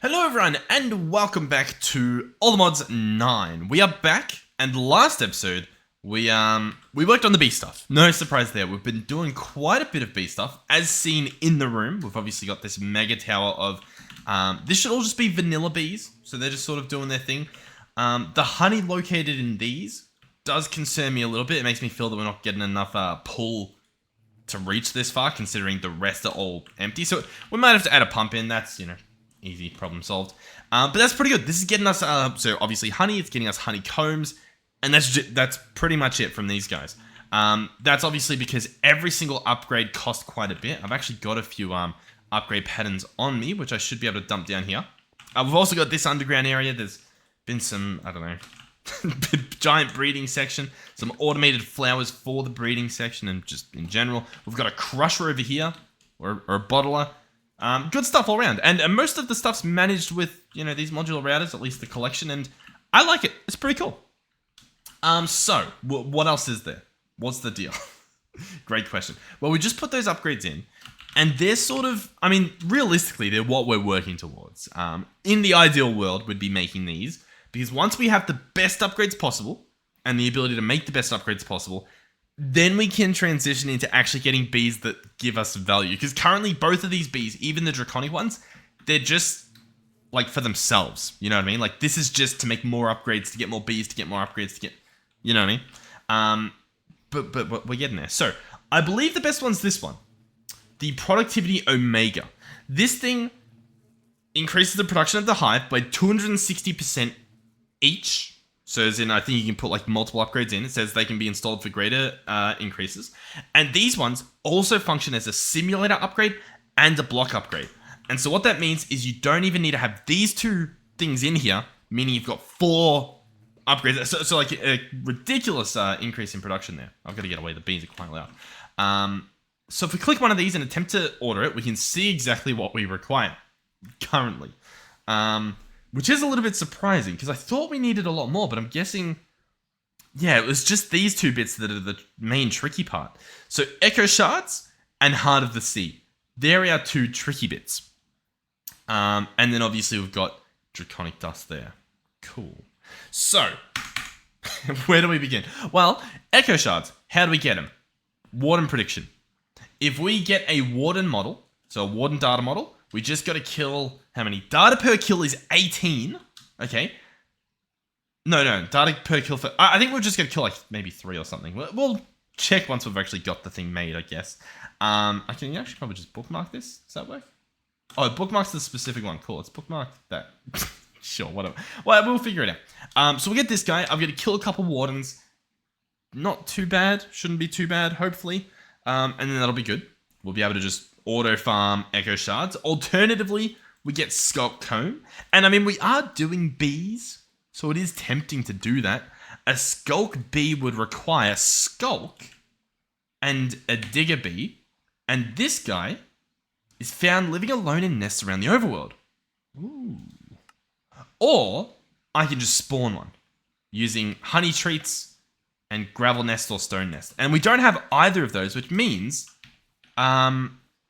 Hello everyone, and welcome back to All the Mods 9. We are back, and last episode, we worked on the bee stuff. No surprise there, we've been doing quite a bit of bee stuff, as seen in the room. We've obviously got this mega tower of, this should all just be vanilla bees, so they're just sort of doing their thing. The honey located in these does concern me a little bit. It makes me feel that we're not getting enough pull to reach this far, considering the rest are all empty. So we might have to add a pump in, that's, you know, easy, problem solved. But that's pretty good. This is getting us, so obviously honey, it's getting us honeycombs, and that's pretty much it from these guys. That's obviously because every single upgrade costs quite a bit. I've actually got a few upgrade patterns on me, which I should be able to dump down here. We've also got this underground area. There's been some, I don't know, giant breeding section, some automated flowers for the breeding section, and just in general. We've got a crusher over here, or a bottler. Good stuff all around, and most of the stuff's managed with, you know, these modular routers, at least the collection, and I like it. It's pretty cool. So, what else is there? What's the deal? Great question. Well, we just put those upgrades in, and they're sort of, I mean, realistically, they're what we're working towards. In the ideal world, we'd be making these, because once we have the best upgrades possible, and the ability to make the best upgrades possible, then we can transition into actually getting bees that give us value. Because currently, both of these bees, even the draconic ones, they're just, like, for themselves. You know what I mean? Like, this is just to make more upgrades, to get more bees, to get more upgrades, to get... You know what I mean? But we're getting there. So, I believe the best one's this one. The Productivity Omega. This thing increases the production of the hive by 260% each. So as in, I think you can put like multiple upgrades in. It says they can be installed for greater increases. And these ones also function as a simulator upgrade and a block upgrade. And so what that means is you don't even need to have these two things in here, meaning you've got 4 upgrades. So like a ridiculous increase in production there. I've got to get away, the bees are quite loud. So if we click one of these and attempt to order it, we can see exactly what we require currently. Which is a little bit surprising, because I thought we needed a lot more, but I'm guessing, yeah, it was just these 2 bits that are the main tricky part. So Echo Shards and Heart of the Sea. They're our 2 tricky bits. And then obviously we've got Draconic Dust there. Cool. So, where do we begin? Well, Echo Shards, how do we get them? Warden prediction. If we get a Warden model, so a Warden data model, we just got to kill, how many? Data per kill is 18. Okay. No, data per kill for, I think we're just going to kill like maybe 3 or something. We'll check once we've actually got the thing made, I guess. I can actually probably just bookmark this. Does that work? Oh, it bookmarks the specific one. Cool, let's bookmark that. Sure, whatever. Well, we'll figure it out. So we'll get this guy. I'm going to kill a couple wardens. Not too bad. Shouldn't be too bad, hopefully. And then that'll be good. We'll be able to just auto farm Echo Shards. Alternatively, we get Sculk Comb. And I mean, we are doing bees, so it is tempting to do that. A Sculk bee would require Sculk and a Digger bee. And this guy is found living alone in nests around the overworld. Ooh. Or I can just spawn one using honey treats and gravel nest or stone nest. And we don't have either of those, which means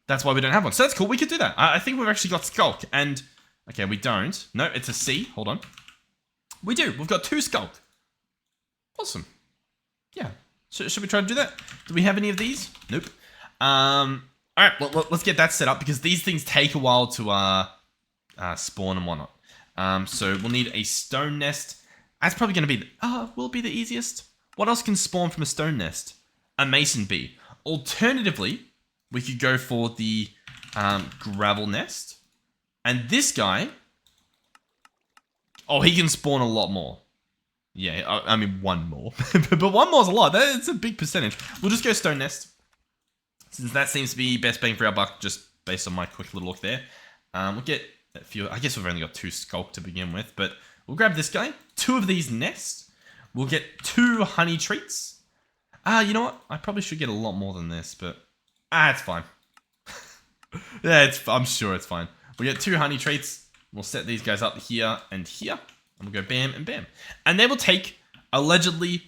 that's why we don't have one. So that's cool. We could do that. I think we've actually got Sculk. And, okay, we don't. No, it's a C. Hold on. We do. We've got 2 Sculk. Awesome. Yeah. Should we try to do that? Do we have any of these? Nope. All right, well, let's get that set up, because these things take a while to spawn and whatnot. So we'll need a stone nest. That's probably going to be, will it be the easiest? What else can spawn from a stone nest? A mason bee. Alternatively, we could go for the gravel nest. And this guy, oh, he can spawn a lot more. Yeah, I mean, 1 more. But 1 more is a lot. That's a big percentage. We'll just go stone nest, since that seems to be best bang for our buck, just based on my quick little look there. We'll get a few. I guess we've only got 2 Sculk to begin with, but we'll grab this guy. 2 of these nests. We'll get 2 honey treats. You know what? I probably should get a lot more than this, but it's fine. Yeah, I'm sure it's fine. We'll get 2 honey treats. We'll set these guys up here and here. And we'll go bam and bam. And they will take, allegedly,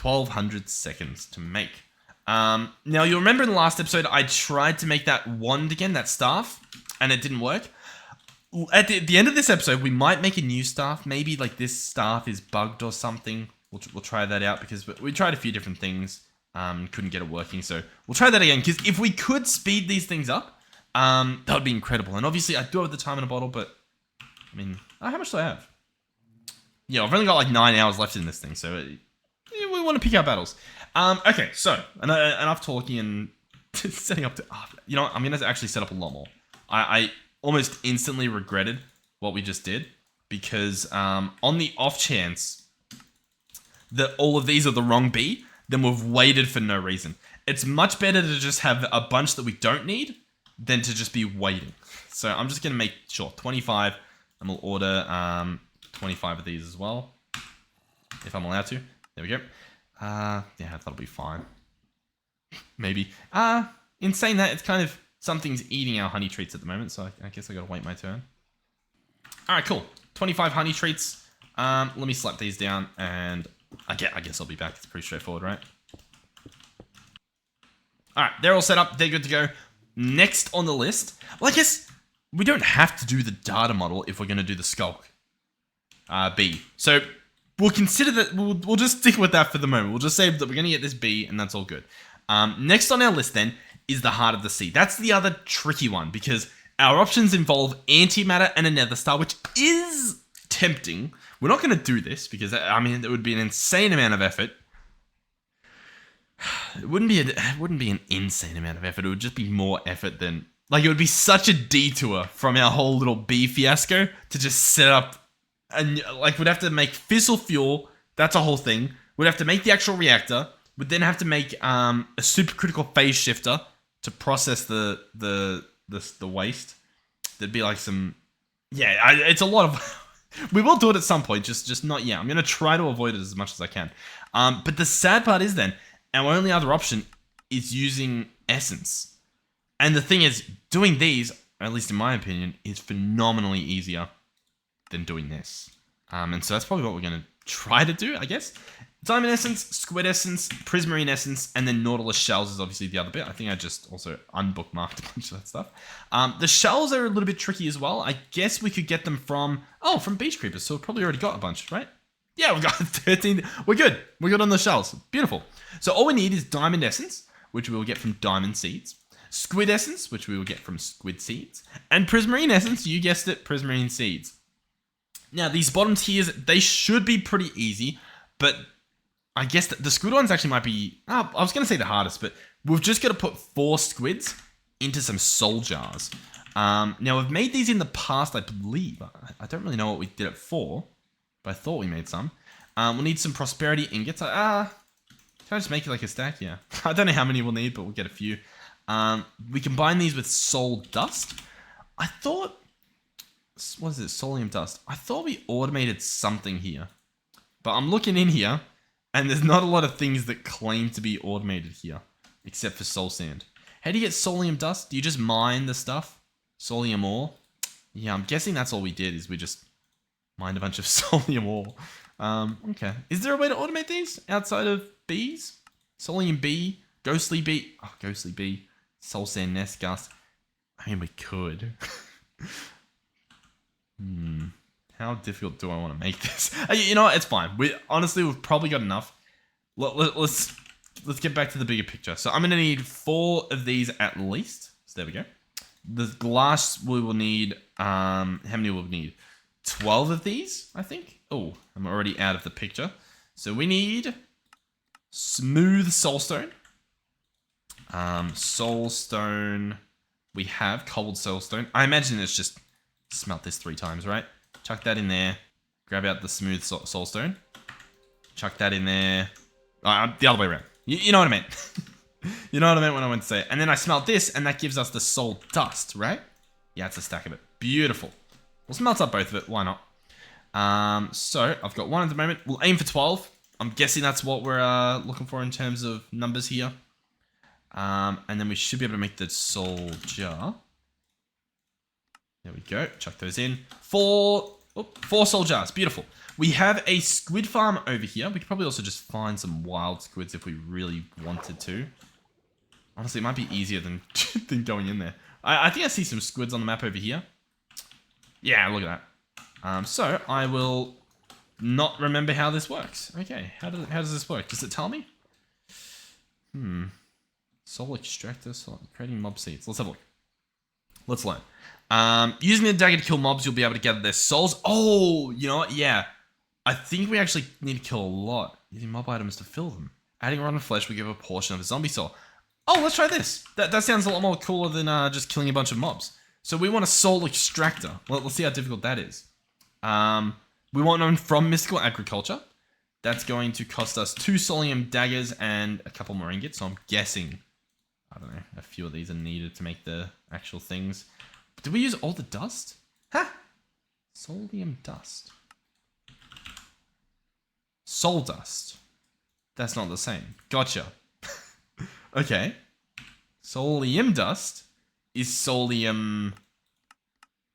1,200 seconds to make. Now, you'll remember in the last episode, I tried to make that wand again, that staff, and it didn't work. at the end of this episode, we might make a new staff. Maybe like this staff is bugged or something. We'll try that out because we tried a few different things. Couldn't get it working, so we'll try that again. Because if we could speed these things up, that would be incredible. And obviously, I do have the time in a bottle, but I mean, how much do I have? Yeah, I've only got like 9 hours left in this thing, so we want to pick our battles. Okay, so enough talking and setting up to. You know what? I'm gonna actually set up a lot more. I almost instantly regretted what we just did because on the off chance that all of these are the wrong B, then we've waited for no reason. It's much better to just have a bunch that we don't need than to just be waiting. So I'm just going to make sure 25, and we'll order 25 of these as well, if I'm allowed to. There we go. Yeah, that'll be fine. Maybe. In saying that, it's kind of something's eating our honey treats at the moment, so I guess I got to wait my turn. All right, cool. 25 honey treats. Let me slap these down, and I guess I'll be back. It's pretty straightforward, right? All right, they're all set up. They're good to go. Next on the list, well, I guess we don't have to do the data model if we're going to do the Sculk B. So we'll consider that. We'll just stick with that for the moment. We'll just say that we're going to get this B, and that's all good. Next on our list then is the Heart of the Sea. That's the other tricky one because our options involve antimatter and a nether star, which is tempting. We're not going to do this because, I mean, it would be an insane amount of effort. It wouldn't be an insane amount of effort. It would just be more effort than... Like, it would be such a detour from our whole little bee fiasco to just set up... And, like, we'd have to make fissile fuel. That's a whole thing. We'd have to make the actual reactor. We'd then have to make a supercritical phase shifter to process the waste. There'd be, like, some... Yeah, it's a lot of... We will do it at some point, just not yet. I'm going to try to avoid it as much as I can. But the sad part is then, our only other option is using essence. And the thing is, doing these, at least in my opinion, is phenomenally easier than doing this. And so that's probably what we're going to try to do, I guess. Diamond essence, squid essence, prismarine essence, and then nautilus shells is obviously the other bit. I think I just also unbookmarked a bunch of that stuff. The shells are a little bit tricky as well. I guess we could get them from beach creepers. So we've probably already got a bunch, right? Yeah, we've got 13. We're good. We're good on the shells. Beautiful. So all we need is diamond essence, which we will get from diamond seeds. Squid essence, which we will get from squid seeds. And prismarine essence, you guessed it, prismarine seeds. Now, these bottom tiers, they should be pretty easy, but I guess the squid ones actually might be... I was going to say the hardest, but we've just got to put 4 squids into some soul jars. Now, we've made these in the past, I believe. I don't really know what we did it for, but I thought we made some. We'll need some prosperity ingots. Can I just make it like a stack? Yeah. I don't know how many we'll need, but we'll get a few. We combine these with soul dust. I thought... What is it? Soulium dust. I thought we automated something here. But I'm looking in here, and there's not a lot of things that claim to be automated here, except for soul sand. How do you get soulium dust? Do you just mine the stuff? Soulium ore? Yeah, I'm guessing that's all we did, is we just mined a bunch of soulium ore. Okay. Is there a way to automate these outside of bees? Soulium bee? Ghostly bee? Oh, ghostly bee. Soul sand nest gust. I mean, we could. How difficult do I want to make this? You know what? It's fine. Honestly, we've probably got enough. Let's get back to the bigger picture. So I'm going to need 4 of these at least. So there we go. The glass we will need... how many will we need? 12 of these, I think. Oh, I'm already out of the picture. So we need smooth soulstone. Soulstone. We have cobbled soulstone. I imagine it's just... Smelt this 3 times, right? Chuck that in there. Grab out the smooth soulstone. Chuck that in there. The other way around. You know what I meant. You know what I meant when I went to say it. And then I smelt this, and that gives us the soul dust, right? Yeah, it's a stack of it. Beautiful. We'll smelt up both of it. Why not? So, I've got 1 at the moment. We'll aim for 12. I'm guessing that's what we're looking for in terms of numbers here. And then we should be able to make the soul jar. There we go. Chuck those in. 4 soul jars. Beautiful. We have a squid farm over here. We could probably also just find some wild squids if we really wanted to. Honestly, it might be easier than going in there. I think I see some squids on the map over here. Yeah, look at that. So I will not remember how this works. Okay, how does this work? Does it tell me? Soul extractor, creating mob seeds. Let's have a look. Let's learn. Using the dagger to kill mobs, you'll be able to gather their souls. Oh, you know what? Yeah. I think we actually need to kill a lot. Using mob items to fill them. Adding rotten flesh will give a portion of a zombie soul. Oh, let's try this. That sounds a lot more cooler than just killing a bunch of mobs. So we want a soul extractor. Well, let's see how difficult that is. We want one from mystical agriculture. That's going to cost us 2 solium daggers and a couple more ingots. So I'm guessing, I don't know, a few of these are needed to make the actual things. Did we use all the dust? Huh? Solium dust. Soul dust. That's not the same. Gotcha. Okay. Solium dust is solium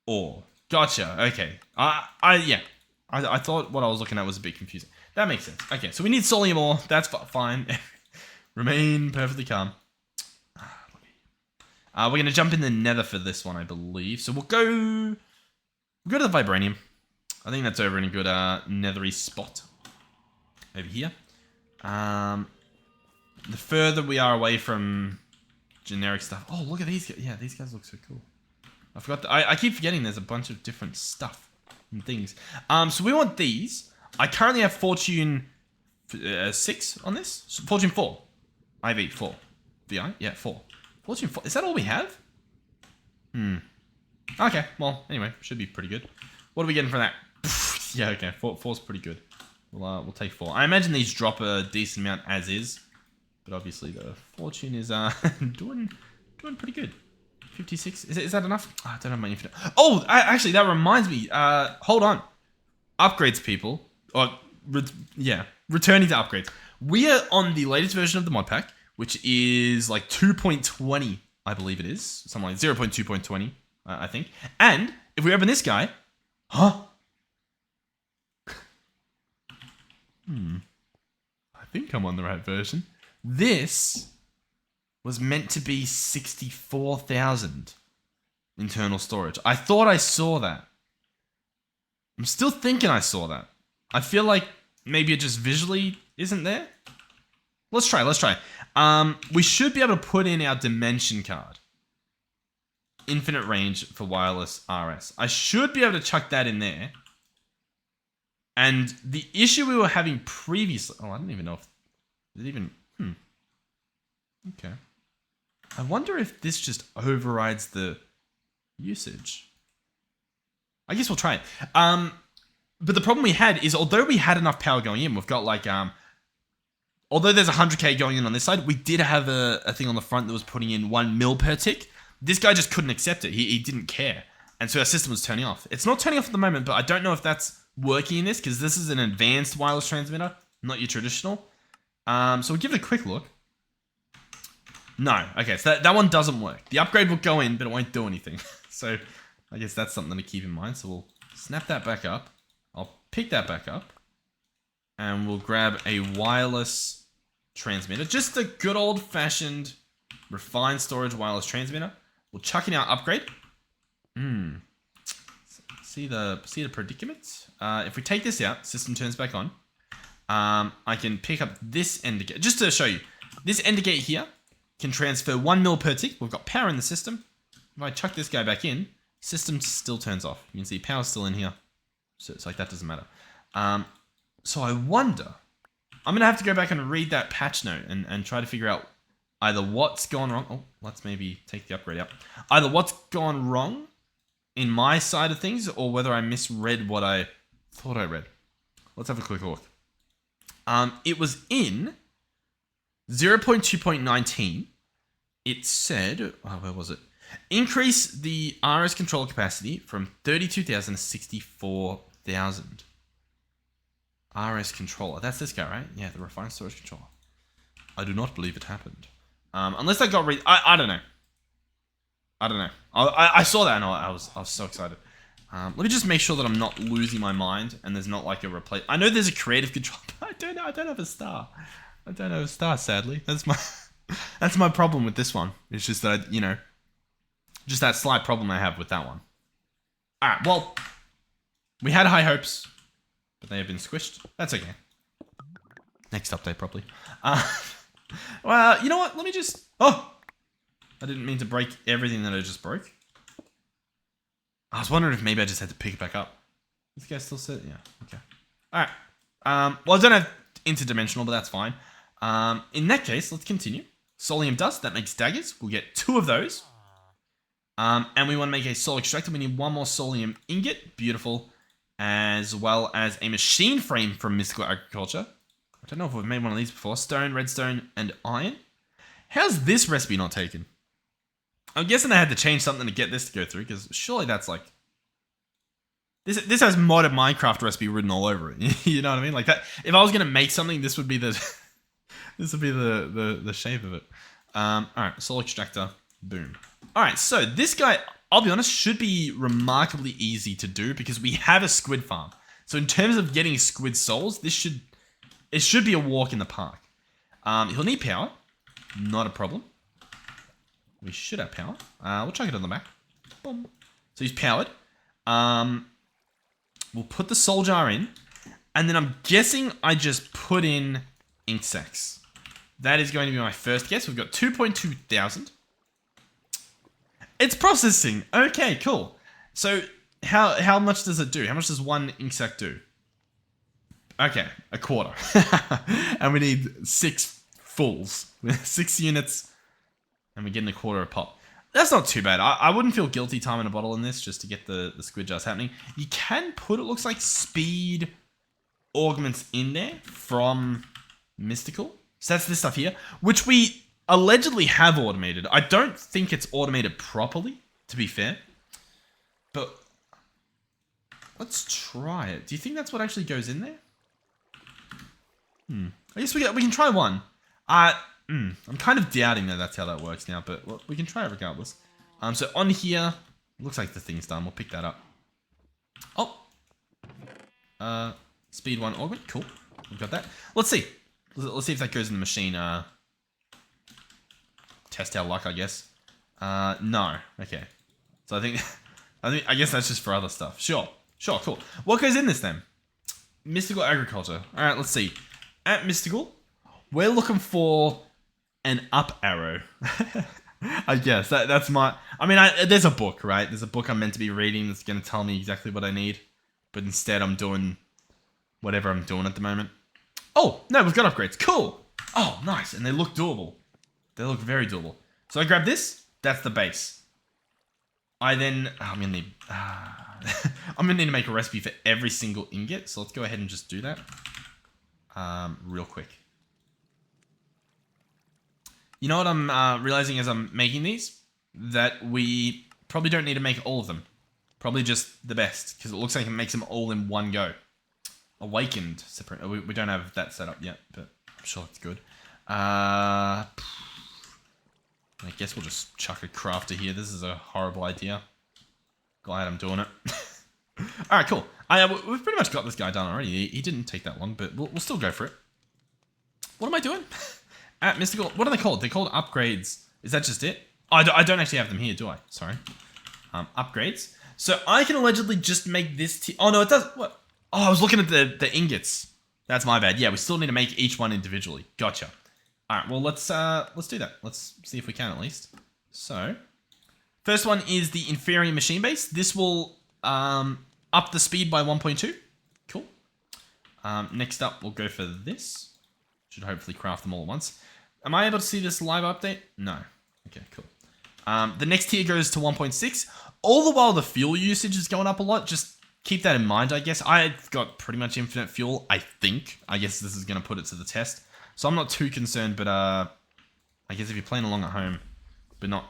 ore. Gotcha. Okay. Yeah. I thought what I was looking at was a bit confusing. That makes sense. Okay, so we need solium ore. That's fine. Remain perfectly calm. We're going to jump in the nether for this one, I believe. So we'll go to the vibranium. I think that's over in a good nethery spot. Over here. The further we are away from generic stuff. Oh, look at these guys. Yeah, these guys look so cool. I forgot. I keep forgetting there's a bunch of different stuff and things. So we want these. I currently have Fortune 6 on this. Fortune 4. IV 4. VI? Yeah, 4. Fortune 4. Is that all we have? Okay, well, anyway, should be pretty good. What are we getting from that? Yeah, okay, 4's pretty good. We'll take 4. I imagine these drop a decent amount as is. But obviously the Fortune is doing pretty good. 56. Is that enough? Oh, I don't have my infinite. Oh, actually, that reminds me. Hold on. Upgrades, people. Returning to upgrades. We are on the latest version of the mod pack, which is like 2.20, I believe it is. Something like 0.2.20, I think. And if we open this guy, I think I'm on the right version. This was meant to be 64,000 internal storage. I thought I saw that. I'm still thinking I saw that. I feel like maybe it just visually isn't there. Let's try. We should be able to put in our dimension card. Infinite range for wireless RS. I should be able to chuck that in there. And the issue we were having previously... Oh, I don't even know if... Is it even... Okay. I wonder if this just overrides the usage. I guess we'll try it. But the problem we had is, although we had enough power going in, we've got like... although there's 100k going in on this side, we did have a thing on the front that was putting in 1 mil per tick. This guy just couldn't accept it. He didn't care. And so our system was turning off. It's not turning off at the moment, but I don't know if that's working in this, because this is an advanced wireless transmitter, not your traditional. So we'll give it a quick look. No. Okay, so that one doesn't work. The upgrade will go in, but it won't do anything. So I guess that's something to keep in mind. So we'll snap that back up. I'll pick that back up. And we'll grab a wireless transmitter. Just a good old-fashioned, refined storage wireless transmitter. We'll chuck in our upgrade. See the predicament? If we take this out, system turns back on. I can pick up this ender gate. Just to show you, this ender gate here can transfer 1 mil per tick. We've got power in the system. If I chuck this guy back in, system still turns off. You can see power's still in here. So it's like that doesn't matter. So I wonder, I'm going to have to go back and read that patch note and try to figure out either what's gone wrong. Oh, let's maybe take the upgrade out. Either what's gone wrong in my side of things, or whether I misread what I thought I read. Let's have a quick look. It was in 0.2.19. It said, where was it? Increase the RS controller capacity from 32,000 to 64,000. RS controller. That's this guy, right? Yeah, the refined storage controller. I do not believe it happened. Unless I got I don't know. I saw that and I was so excited. Let me just make sure that I'm not losing my mind and there's not like a replace. I know there's a creative control, but I don't know. I don't have a star. I don't have a star, sadly. That's my problem with this one. It's just that, just that slight problem I have with that one. Alright, well, we had high hopes, but they have been squished. That's okay. Next update, probably. Well, you know what? Let me just... Oh! I didn't mean to break everything that I just broke. I was wondering if maybe I just had to pick it back up. This guy still sit? Yeah, okay. Alright. Well, I don't have interdimensional, but that's fine. In that case, let's continue. Solium dust, that makes daggers. We'll get 2 of those. And we want to make a soul extractor. We need 1 more solium ingot. Beautiful. As well as a machine frame from Mystical Agriculture. I don't know if we've made one of these before. Stone, redstone, and iron. How's this recipe not taken? I'm guessing I had to change something to get this to go through, because surely that's like... This has modded Minecraft recipe written all over it. You know what I mean? Like that. If I was gonna make something, this would be the this would be the shape of it. Alright, soul extractor. Boom. Alright, so this guy, I'll be honest, should be remarkably easy to do because we have a squid farm. So in terms of getting squid souls, it should be a walk in the park. He'll need power. Not a problem. We should have power. We'll chuck it on the back. Boom. So he's powered. We'll put the soul jar in. And then I'm guessing I just put in ink sacs. That is going to be my first guess. We've got 2.2 thousand. It's processing. Okay, cool. So how much does it do? How much does 1 ink sac do? Okay, a quarter. And we need 6 fulls. 6 units. And we're getting a quarter a pop. That's not too bad. I wouldn't feel guilty timing a bottle in this just to get the squid jars happening. You can put, it looks like, speed augments in there from Mystical. So that's this stuff here, which we allegedly have automated. I don't think it's automated properly, to be fair. But let's try it. Do you think that's what actually goes in there? I guess we can try one. I'm kind of doubting that that's how that works now, but well, we can try it regardless. So on here, looks like the thing's done. We'll pick that up. Oh. Speed 1 augment. Cool. We've got that. Let's see. Let's see if that goes in the machine. Test our luck, I guess. No. Okay. So I guess that's just for other stuff. Sure, cool. What goes in this then? Mystical Agriculture. Alright, let's see. At Mystical, we're looking for an up arrow. I guess that's my... I mean, there's a book, right? There's a book I'm meant to be reading that's going to tell me exactly what I need. But instead, I'm doing whatever I'm doing at the moment. Oh, no, we've got upgrades. Cool. Oh, nice. And they look doable. They look very doable. So I grab this. That's the base. I'm going to need... I'm going to need to make a recipe for every single ingot. So let's go ahead and just do that. Real quick. You know what I'm realizing as I'm making these? That we probably don't need to make all of them. Probably just the best, because it looks like it makes them all in one go. Awakened. Separate. We don't have that set up yet, but I'm sure it's good. I guess we'll just chuck a crafter here. This is a horrible idea. Glad I'm doing it. Alright, cool. We've pretty much got this guy done already. He didn't take that long, but we'll still go for it. What am I doing? At Mystical, what are they called? They're called upgrades. Is that just it? Oh, I don't actually have them here, do I? Sorry. Upgrades. So I can allegedly just make this... Oh, no, it does... What? Oh, I was looking at the ingots. That's my bad. Yeah, we still need to make each one individually. Gotcha. All right, well, let's do that. Let's see if we can at least. So, first one is the inferior machine base. This will up the speed by 1.2. Cool. Next up, we'll go for this. Should hopefully craft them all at once. Am I able to see this live update? No. Okay, cool. The next tier goes to 1.6. All the while the fuel usage is going up a lot. Just keep that in mind, I guess. I've got pretty much infinite fuel, I think. I guess this is going to put it to the test. So I'm not too concerned, but I guess if you're playing along at home, but not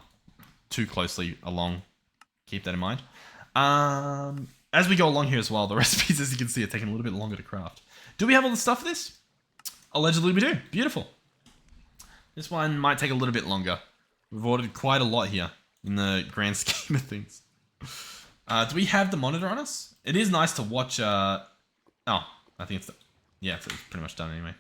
too closely along, keep that in mind. As we go along here as well, the recipes, as you can see, are taking a little bit longer to craft. Do we have all the stuff for this? Allegedly we do. Beautiful. This one might take a little bit longer. We've ordered quite a lot here in the grand scheme of things. Do we have the monitor on us? It is nice to watch... Oh, I think it's... Yeah, it's pretty much done anyway.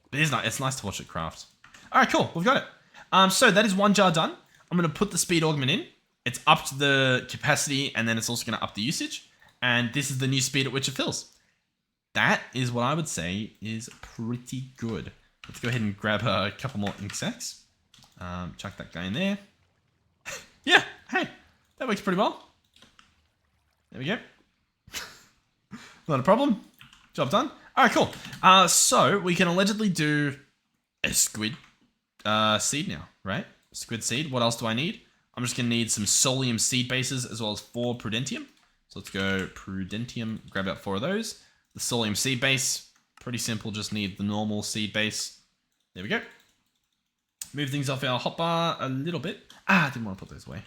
But it's nice to watch it craft. Alright, cool. We've got it. So that is one jar done. I'm going to put the speed augment in. It's upped the capacity, and then it's also going to up the usage. And this is the new speed at which it fills. That is what I would say is pretty good. Let's go ahead and grab a couple more ink sacs. Chuck that guy in there. Yeah, hey, that works pretty well. There we go. Not a problem. Job done. All right, cool. So we can allegedly do a squid seed now, right? Squid seed. What else do I need? I'm just going to need some solium seed bases as well as 4 prudentium. So let's go prudentium, grab out 4 of those. The solium seed base, pretty simple, just need the normal seed base. There we go. Move things off our hotbar a little bit. I didn't want to put those away.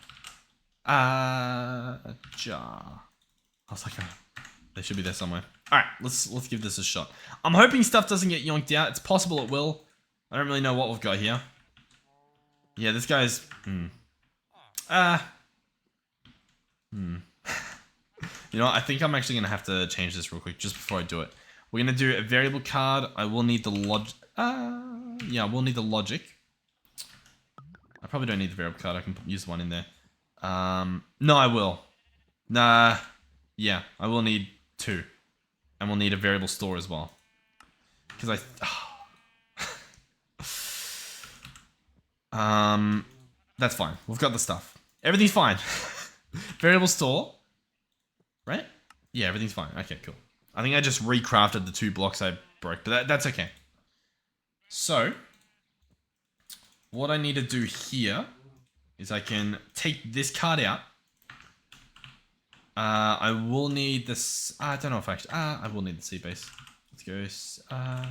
A jar. I was like, they should be there somewhere. All right, let's give this a shot. I'm hoping stuff doesn't get yoinked out. It's possible it will. I don't really know what we've got here. Yeah, this guy's... You know what? I think I'm actually going to have to change this real quick just before I do it. We're going to do a variable card. I will need the logic. Yeah, we'll need the logic. I probably don't need the variable card. I can use one in there. No, I will. Nah. Yeah, I will need 2. And we'll need a variable store as well. Because that's fine. We've got the stuff. Everything's fine. Variable store. Right? Yeah, everything's fine. Okay, cool. I think I just recrafted the 2 blocks I broke, but that's okay. So, what I need to do here is I can take this card out. I will need this. I don't know if I actually. I will need the seed base. Let's go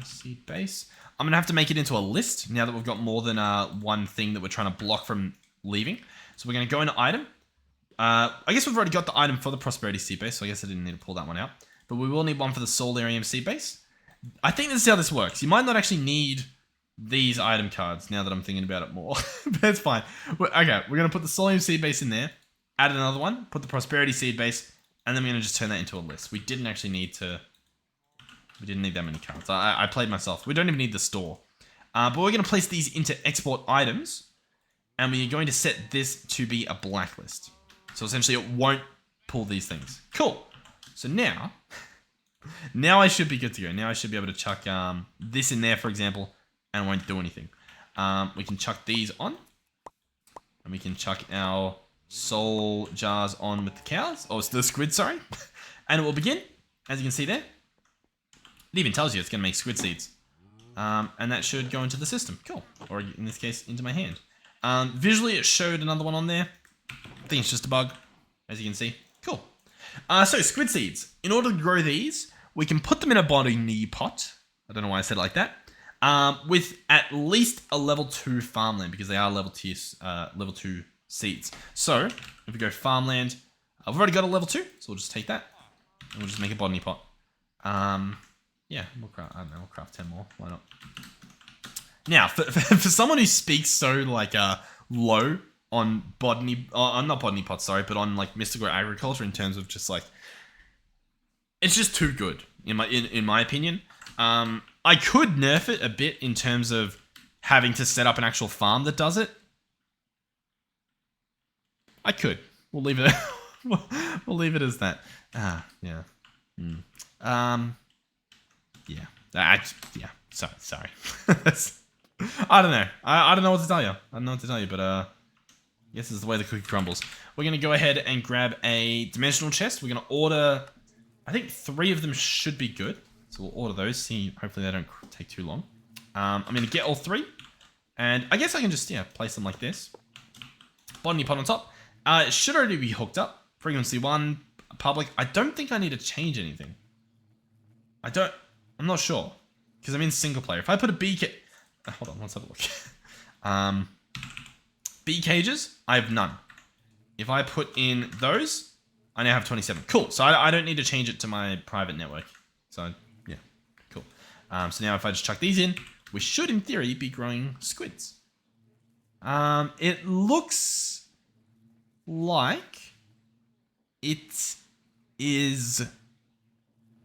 seed base. I'm going to have to make it into a list now that we've got more than one thing that we're trying to block from leaving. So we're going to go into item. I guess we've already got the item for the prosperity seed base, so I guess I didn't need to pull that one out. But we will need one for the solarium seed base. I think this is how this works. You might not actually need these item cards now that I'm thinking about it more. But it's fine. Okay, we're going to put the solarium seed base in there. Add another one. Put the prosperity seed base. And then we're going to just turn that into a list. We didn't actually need to... We didn't need that many cards. I played myself. We don't even need the store. But we're going to place these into export items. And we're going to set this to be a blacklist. So essentially it won't pull these things. Cool. So now I should be good to go. Now I should be able to chuck this in there, for example, and it won't do anything. We can chuck these on. And we can chuck our soul jars on with the cows. Oh, it's the squid, sorry. And it will begin, as you can see there. It even tells you it's going to make squid seeds. And that should go into the system. Cool. Or in this case, into my hand. Visually, it showed another one on there. I think it's just a bug, as you can see. Cool. So, squid seeds. In order to grow these, we can put them in a botany pot. I don't know why I said it like that. With at least a level 2 farmland, because they are level 2 seeds. So, if we go farmland, we've already got a level 2, so we'll just take that. And we'll just make a botany pot. Yeah, we'll craft, I don't know, we'll craft 10 more. Why not? Now, for someone who speaks so, like, low on botany, not botany pots, sorry, but on, like, mystical agriculture in terms of just, like, it's just too good, in my opinion. I could nerf it a bit in terms of having to set up an actual farm that does it. I could. We'll leave it. We'll leave it as that. Yeah. Yeah. Sorry. I don't know. I don't know what to tell you. I don't know what to tell you, but I guess this is the way the cookie crumbles. We're gonna go ahead and grab a dimensional chest. We're gonna order. I think 3 of them should be good. So we'll order those. See, hopefully they don't take too long. I'm gonna get all 3, and I guess I can just place them like this. Botany pot on top. It should already be hooked up. Frequency 1, public. I don't think I need to change anything. I'm not sure. Because I'm in single player. If I put a bee cage... hold on, let's have a look. Bee cages, I have none. If I put in those, I now have 27. Cool. So I don't need to change it to my private network. So, yeah. Cool. So now if I just chuck these in, we should, in theory, be growing squids. It looks like it is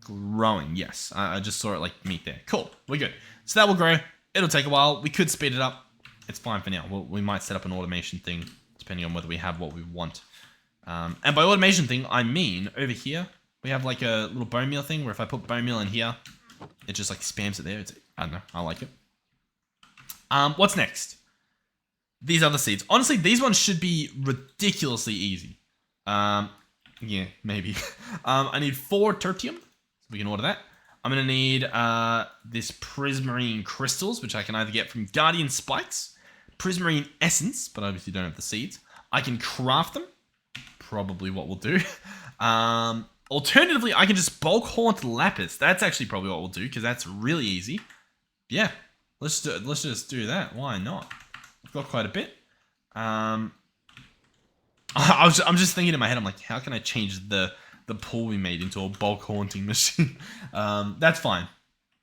growing. Yes, I just saw it like meat there. Cool, we're good. So that will grow. It'll take a while. We could speed it up. It's fine for now. We might set up an automation thing depending on whether we have what we want. And by automation thing, I mean over here, we have like a little bone meal thing where if I put bone meal in here, it just like spams it there. I don't know. I like it. What's next? These other seeds. Honestly, these ones should be ridiculously easy. Yeah, maybe. I need 4 tertium. So we can order that. I'm going to need this prismarine crystals, which I can either get from guardian spikes, prismarine essence, but obviously don't have the seeds. I can craft them. Probably what we'll do. Alternatively, I can just bulk haunt lapis. That's actually probably what we'll do, because that's really easy. Yeah, let's just do that. Why not? I've got quite a bit. I'm just thinking in my head, I'm like, how can I change the pool we made into a bulk haunting machine? That's fine.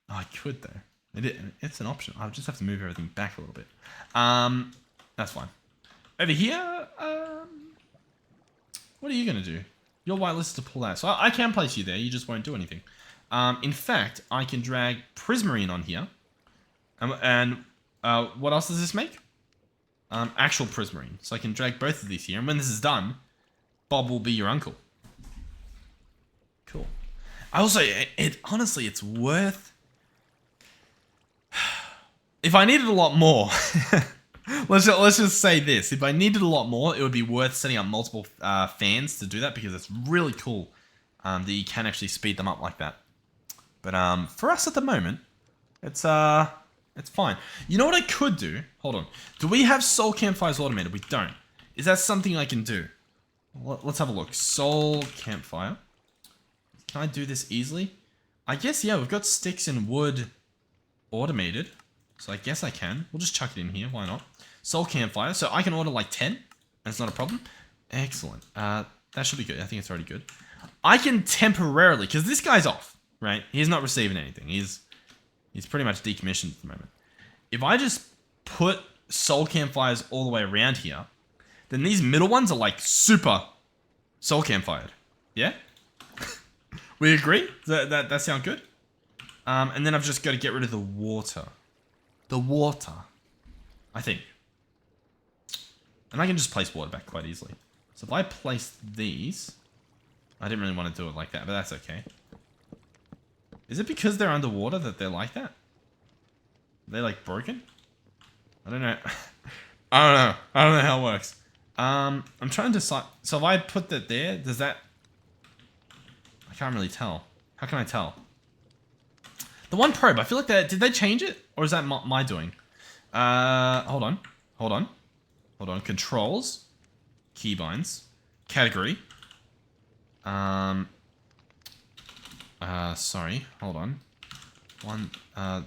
Oh, I could though. It's an option. I'll just have to move everything back a little bit. That's fine. Over here, what are you gonna do? You're whitelisted to pull that, so I can place you there. You just won't do anything. In fact, I can drag prismarine on here, and what else does this make? Actual prismarine. So I can drag both of these here, and when this is done, Bob will be your uncle. Cool. I also, honestly, it's worth... If I needed a lot more, let's just say this. If I needed a lot more, it would be worth setting up multiple fans to do that, because it's really cool that you can actually speed them up like that. But for us at the moment, it's fine. You know what I could do? Hold on. Do we have soul campfires automated? We don't. Is that something I can do? Let's have a look. Soul campfire. Can I do this easily? I guess, yeah, we've got sticks and wood automated. So I guess I can. We'll just chuck it in here. Why not? Soul campfire. So I can order like 10. And it's not a problem. Excellent. That should be good. I think it's already good. I can temporarily, because this guy's off, right? He's not receiving anything. He's pretty much decommissioned at the moment. If I just put soul campfires all the way around here, then these middle ones are like super soul campfired. Yeah? We agree? Does that sound good? And then I've just got to get rid of the water. The water. I think. And I can just place water back quite easily. So if I place these... I didn't really want to do it like that, but that's okay. Is it because they're underwater that they're like that? Are they like broken? I don't know. I don't know. I don't know how it works. I'm trying to decide. So if I put that there, does that... I can't really tell. How can I tell? The one probe, I feel like did they change it? Or is that my doing? Hold on. Hold on. Hold on. Controls. Keybinds. Category. Sorry. Hold on.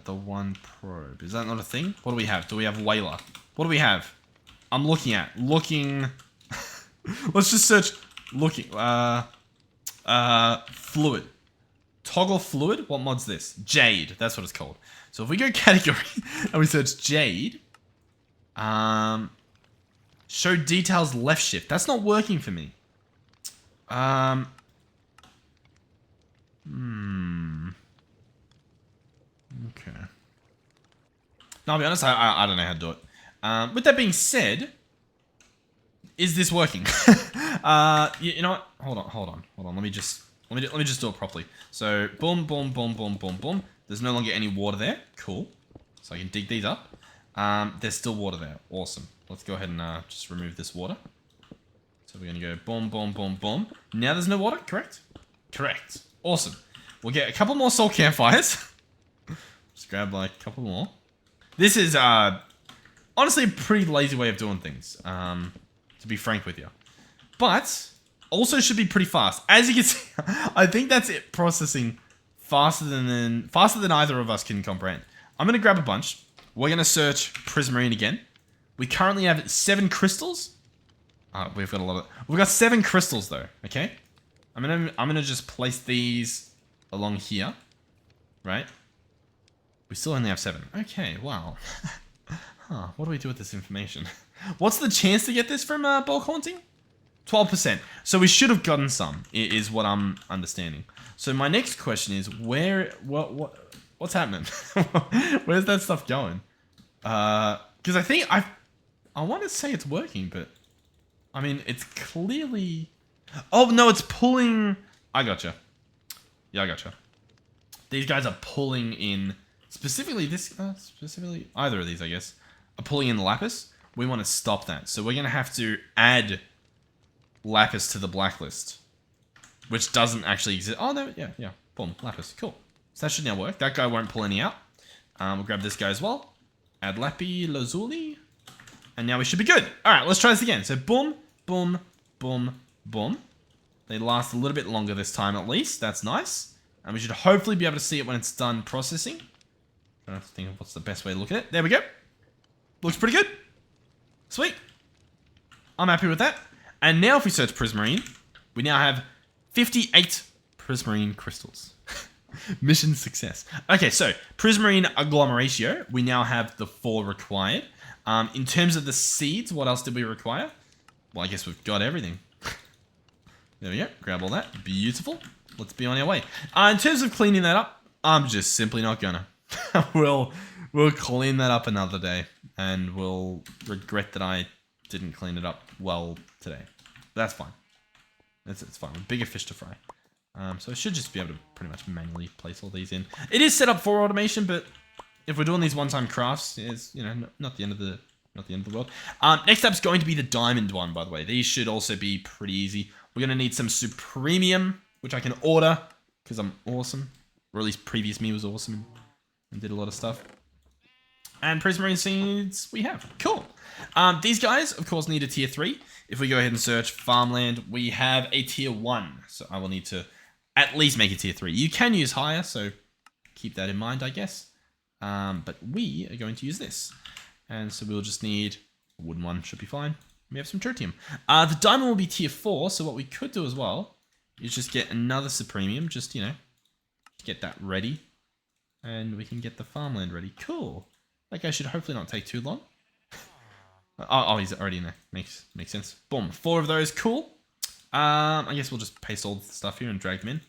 The one probe. Is that not a thing? What do we have? Do we have whaler? What do we have? I'm looking at. Looking. Let's just search. Looking. Fluid. Toggle fluid? What mod's this? Jade. That's what it's called. So if we go category and we search Jade. Show details left shift. That's not working for me. Okay. No, I'll be honest, I don't know how to do it. With that being said, is this working? You know what? Hold on. Let me just do it properly. So boom, boom, boom, boom, boom, boom. There's no longer any water there. Cool. So I can dig these up. There's still water there. Awesome. Let's go ahead and just remove this water. So we're gonna go boom, boom, boom, boom. Now there's no water, correct? Correct. Awesome. We'll get a couple more soul campfires. Just grab like a couple more. This is honestly a pretty lazy way of doing things, to be frank with you. But also should be pretty fast. As you can see, I think that's it processing faster than either of us can comprehend. I'm gonna grab a bunch. We're gonna search prismarine again. We currently have 7 crystals. We've got 7 crystals though. Okay. I'm gonna just place these along here, right? We still only have 7. Okay, wow. Huh, what do we do with this information? What's the chance to get this from bulk haunting? 12%. So we should have gotten some, is what I'm understanding. So my next question is, what's happening? Where's that stuff going? Because I think I want to say it's working, but I mean, it's clearly Oh, no, it's pulling... I gotcha. Yeah, I gotcha. These guys are pulling in... Specifically this... specifically... Either of these, I guess. Are pulling in lapis. We want to stop that. So we're going to have to add lapis to the blacklist. Which doesn't actually exist. Oh, no, yeah. Boom, lapis. Cool. So that should now work. That guy won't pull any out. We'll grab this guy as well. Add lapi lazuli. And now we should be good. All right, let's try this again. So boom, boom, boom, boom. They last a little bit longer this time at least. That's nice. And we should hopefully be able to see it when it's done processing. I have to think of what's the best way to look at it. There we go. Looks pretty good. Sweet. I'm happy with that. And now if we search prismarine, we now have 58 prismarine crystals. Mission success. Okay, so prismarine agglomeratio, we now have the 4 required. In terms of the seeds, what else did we require? Well, I guess we've got everything. There we go. Grab all that. Beautiful. Let's be on our way. In terms of cleaning that up, I'm just simply not gonna. We'll clean that up another day, and we'll regret that I didn't clean it up well today. That's fine. It's fine. With bigger fish to fry. So I should just be able to pretty much manually place all these in. It is set up for automation, but if we're doing these one-time crafts, it's not the end of the world. Next up's going to be the diamond one, by the way. These should also be pretty easy. We're gonna need some supremium, which I can order because I'm awesome, or at least previous me was awesome and did a lot of stuff. And prismarine seeds we have. Cool. These guys, of course, need a tier 3. If we go ahead and search farmland, we have a tier 1. So I will need to at least make a tier 3. You can use higher, so keep that in mind, I guess. But we are going to use this. And so we'll just need a wooden one, should be fine. We have some tritium. The diamond will be tier 4, so what we could do as well is just get another supremium, just, get that ready. And we can get the farmland ready. Cool. That guy should hopefully not take too long. Oh, he's already in there. Makes sense. Boom. 4 of those. Cool. I guess we'll just paste all the stuff here and drag them in.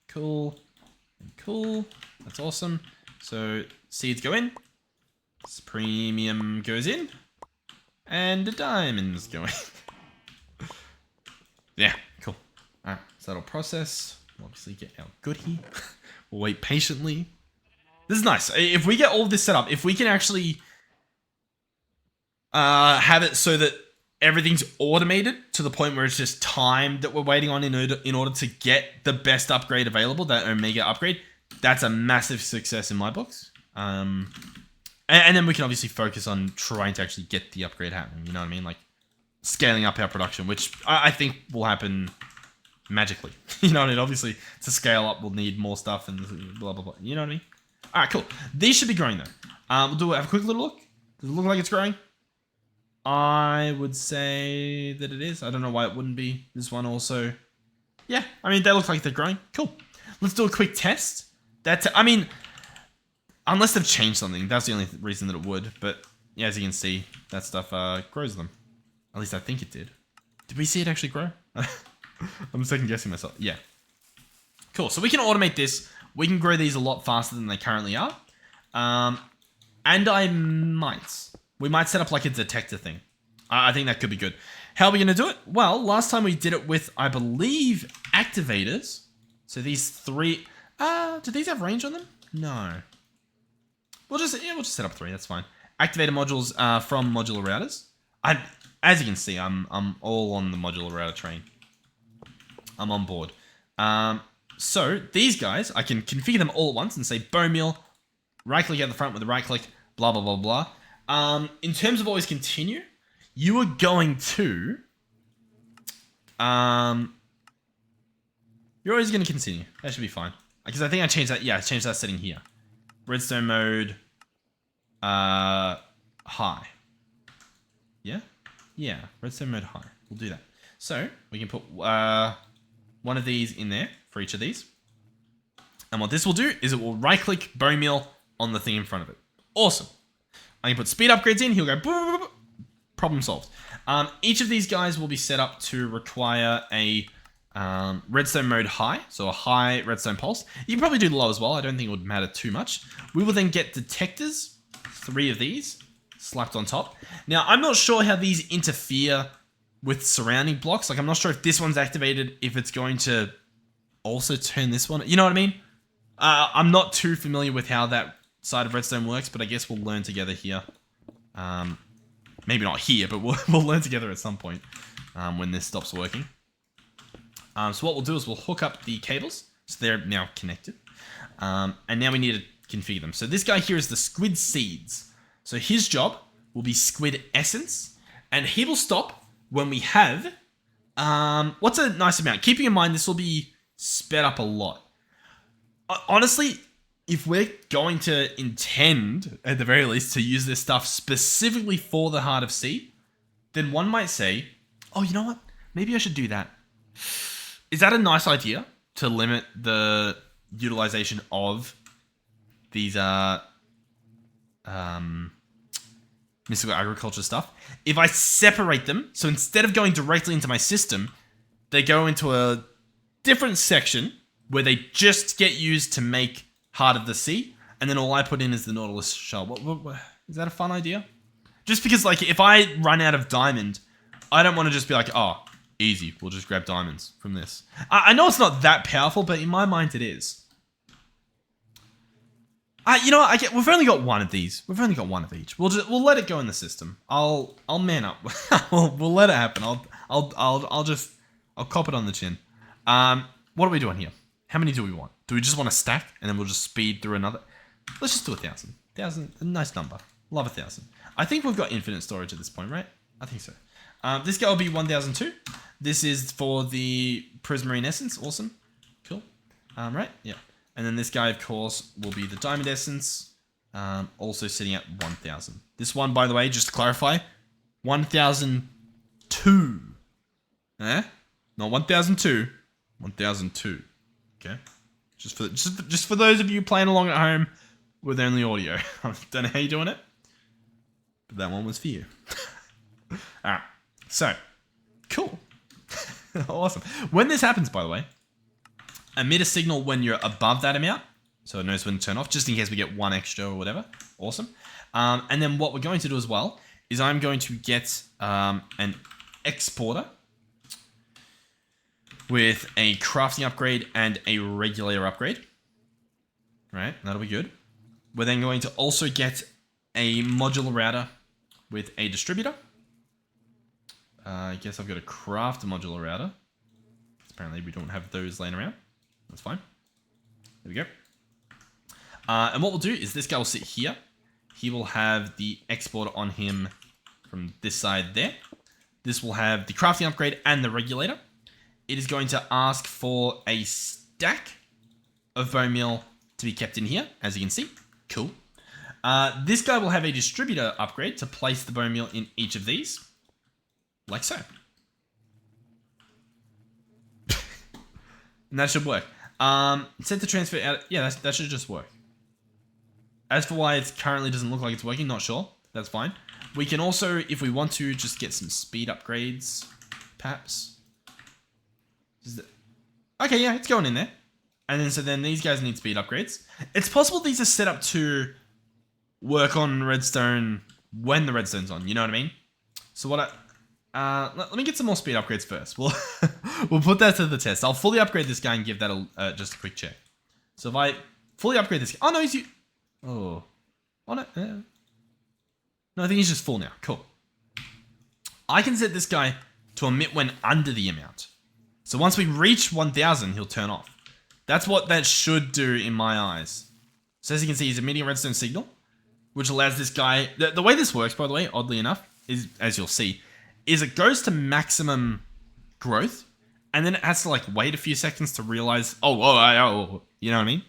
Cool. And cool. That's awesome. So seeds go in. Premium goes in. And the diamonds go in. Yeah, cool. Alright, so that'll process. We'll obviously get our goodie. We'll wait patiently. This is nice. If we get all of this set up, if we can actually have it so that everything's automated to the point where it's just time that we're waiting on in order to get the best upgrade available, that Omega upgrade, that's a massive success in my books. And then we can obviously focus on trying to actually get the upgrade happening, you know what I mean? Like, scaling up our production, which I think will happen magically. You know what I mean? Obviously, to scale up, we'll need more stuff and blah, blah, blah. You know what I mean? All right, cool. These should be growing, though. We'll have a quick little look. Does it look like it's growing? I would say that it is. I don't know why it wouldn't be. This one also. Yeah, I mean, they look like they're growing. Cool. Let's do a quick test. I mean, unless they've changed something, that's the only reason that it would. But yeah, as you can see, that stuff grows them. At least I think it did. Did we see it actually grow? I'm second guessing myself. Yeah. Cool. So we can automate this. We can grow these a lot faster than they currently are. And we might set up like a detector thing. I think that could be good. How are we going to do it? Well, last time we did it with, I believe, activators. So these 3... do these have range on them? No. We'll just set up 3. That's fine. Activator modules from modular routers. As you can see, I'm all on the modular router train. I'm on board. So these guys, I can configure them all at once and say bone meal, right click at the front with the right click, blah, blah, blah, blah. In terms of always continue, you are going to, you're always going to continue. That should be fine. Because I think I changed that. Yeah, I changed that setting here. Redstone mode, high. Yeah? Yeah, redstone mode high. We'll do that. So we can put one of these in there for each of these. And what this will do is it will right click bone meal on the thing in front of it. Awesome. I can put speed upgrades in. He'll go boop, boop, boop. Problem solved. Each of these guys will be set up to require a redstone mode high. So a high redstone pulse. You can probably do low as well. I don't think it would matter too much. We will then get detectors. 3 of these slapped on top. Now, I'm not sure how these interfere with surrounding blocks. Like, I'm not sure if this one's activated, if it's going to also turn this one. You know what I mean? I'm not too familiar with how that side of redstone works, but I guess we'll learn together here. Maybe not here, but we'll learn together at some point when this stops working. So what we'll do is we'll hook up the cables. So they're now connected. And now we need to configure them. So this guy here is the squid seeds. So his job will be squid essence. And he will stop when we have... what's a nice amount? Keeping in mind this will be sped up a lot. Honestly, if we're going to intend, at the very least, to use this stuff specifically for the Heart of Sea, then one might say, oh, you know what? Maybe I should do that. Is that a nice idea to limit the utilization of these mystical agriculture stuff? If I separate them, so instead of going directly into my system, they go into a different section where they just get used to make Heart of the Sea, and then all I put in is the Nautilus shell. What, is that a fun idea? Just because, like, if I run out of diamond, I don't want to just be like, oh, easy, we'll just grab diamonds from this. I know it's not that powerful, but in my mind it is. You know what? We've only got one of these. We've only got one of each. We'll let it go in the system. I'll man up. we'll let it happen. I'll cop it on the chin. What are we doing here? How many do we want? Do we just want to stack and then we'll just speed through another? Let's just do 1,000. 1,000, a nice number. Love 1,000. I think we've got infinite storage at this point, right? I think so. This guy will be 1,002. This is for the Prismarine Essence. Awesome. Cool. Right? Yeah. And then this guy, of course, will be the Diamond Essence. Also sitting at 1,000. This one, by the way, just to clarify, 1,002. Eh? Not 1,002. 1,002. Okay? Just for those of you playing along at home with only audio. I don't know how you're doing it, but that one was for you. Alright. So, cool. Awesome. When this happens, by the way, emit a signal when you're above that amount, so it knows when to turn off, just in case we get one extra or whatever. Awesome. And then what we're going to do as well is I'm going to get an exporter with a crafting upgrade and a regulator upgrade. Right, that'll be good. We're then going to also get a modular router with a distributor. I guess I've got to craft a modular router. Apparently we don't have those laying around. That's fine. There we go. And what we'll do is this guy will sit here. He will have the exporter on him from this side there. This will have the crafting upgrade and the regulator. It is going to ask for a stack of bone meal to be kept in here, as you can see. Cool. This guy will have a distributor upgrade to place the bone meal in each of these. Like so. And that should work. Set the transfer out. Yeah, that should just work. As for why it currently doesn't look like it's working, not sure. That's fine. We can also, if we want to, just get some speed upgrades, perhaps. Okay, yeah, it's going in there. And then, so then these guys need speed upgrades. It's possible these are set up to work on redstone when the redstone's on. You know what I mean? So what let me get some more speed upgrades first. We'll put that to the test. I'll fully upgrade this guy and give that just a quick check. So if I fully upgrade this... Oh, no, he's... Oh. Oh, no. No, I think he's just full now. Cool. I can set this guy to emit when under the amount. So once we reach 1,000, he'll turn off. That's what that should do in my eyes. So as you can see, he's emitting a redstone signal, which allows this guy... The way this works, by the way, oddly enough, is, as you'll see, is it goes to maximum growth, and then it has to, like, wait a few seconds to realize, oh, you know what I mean?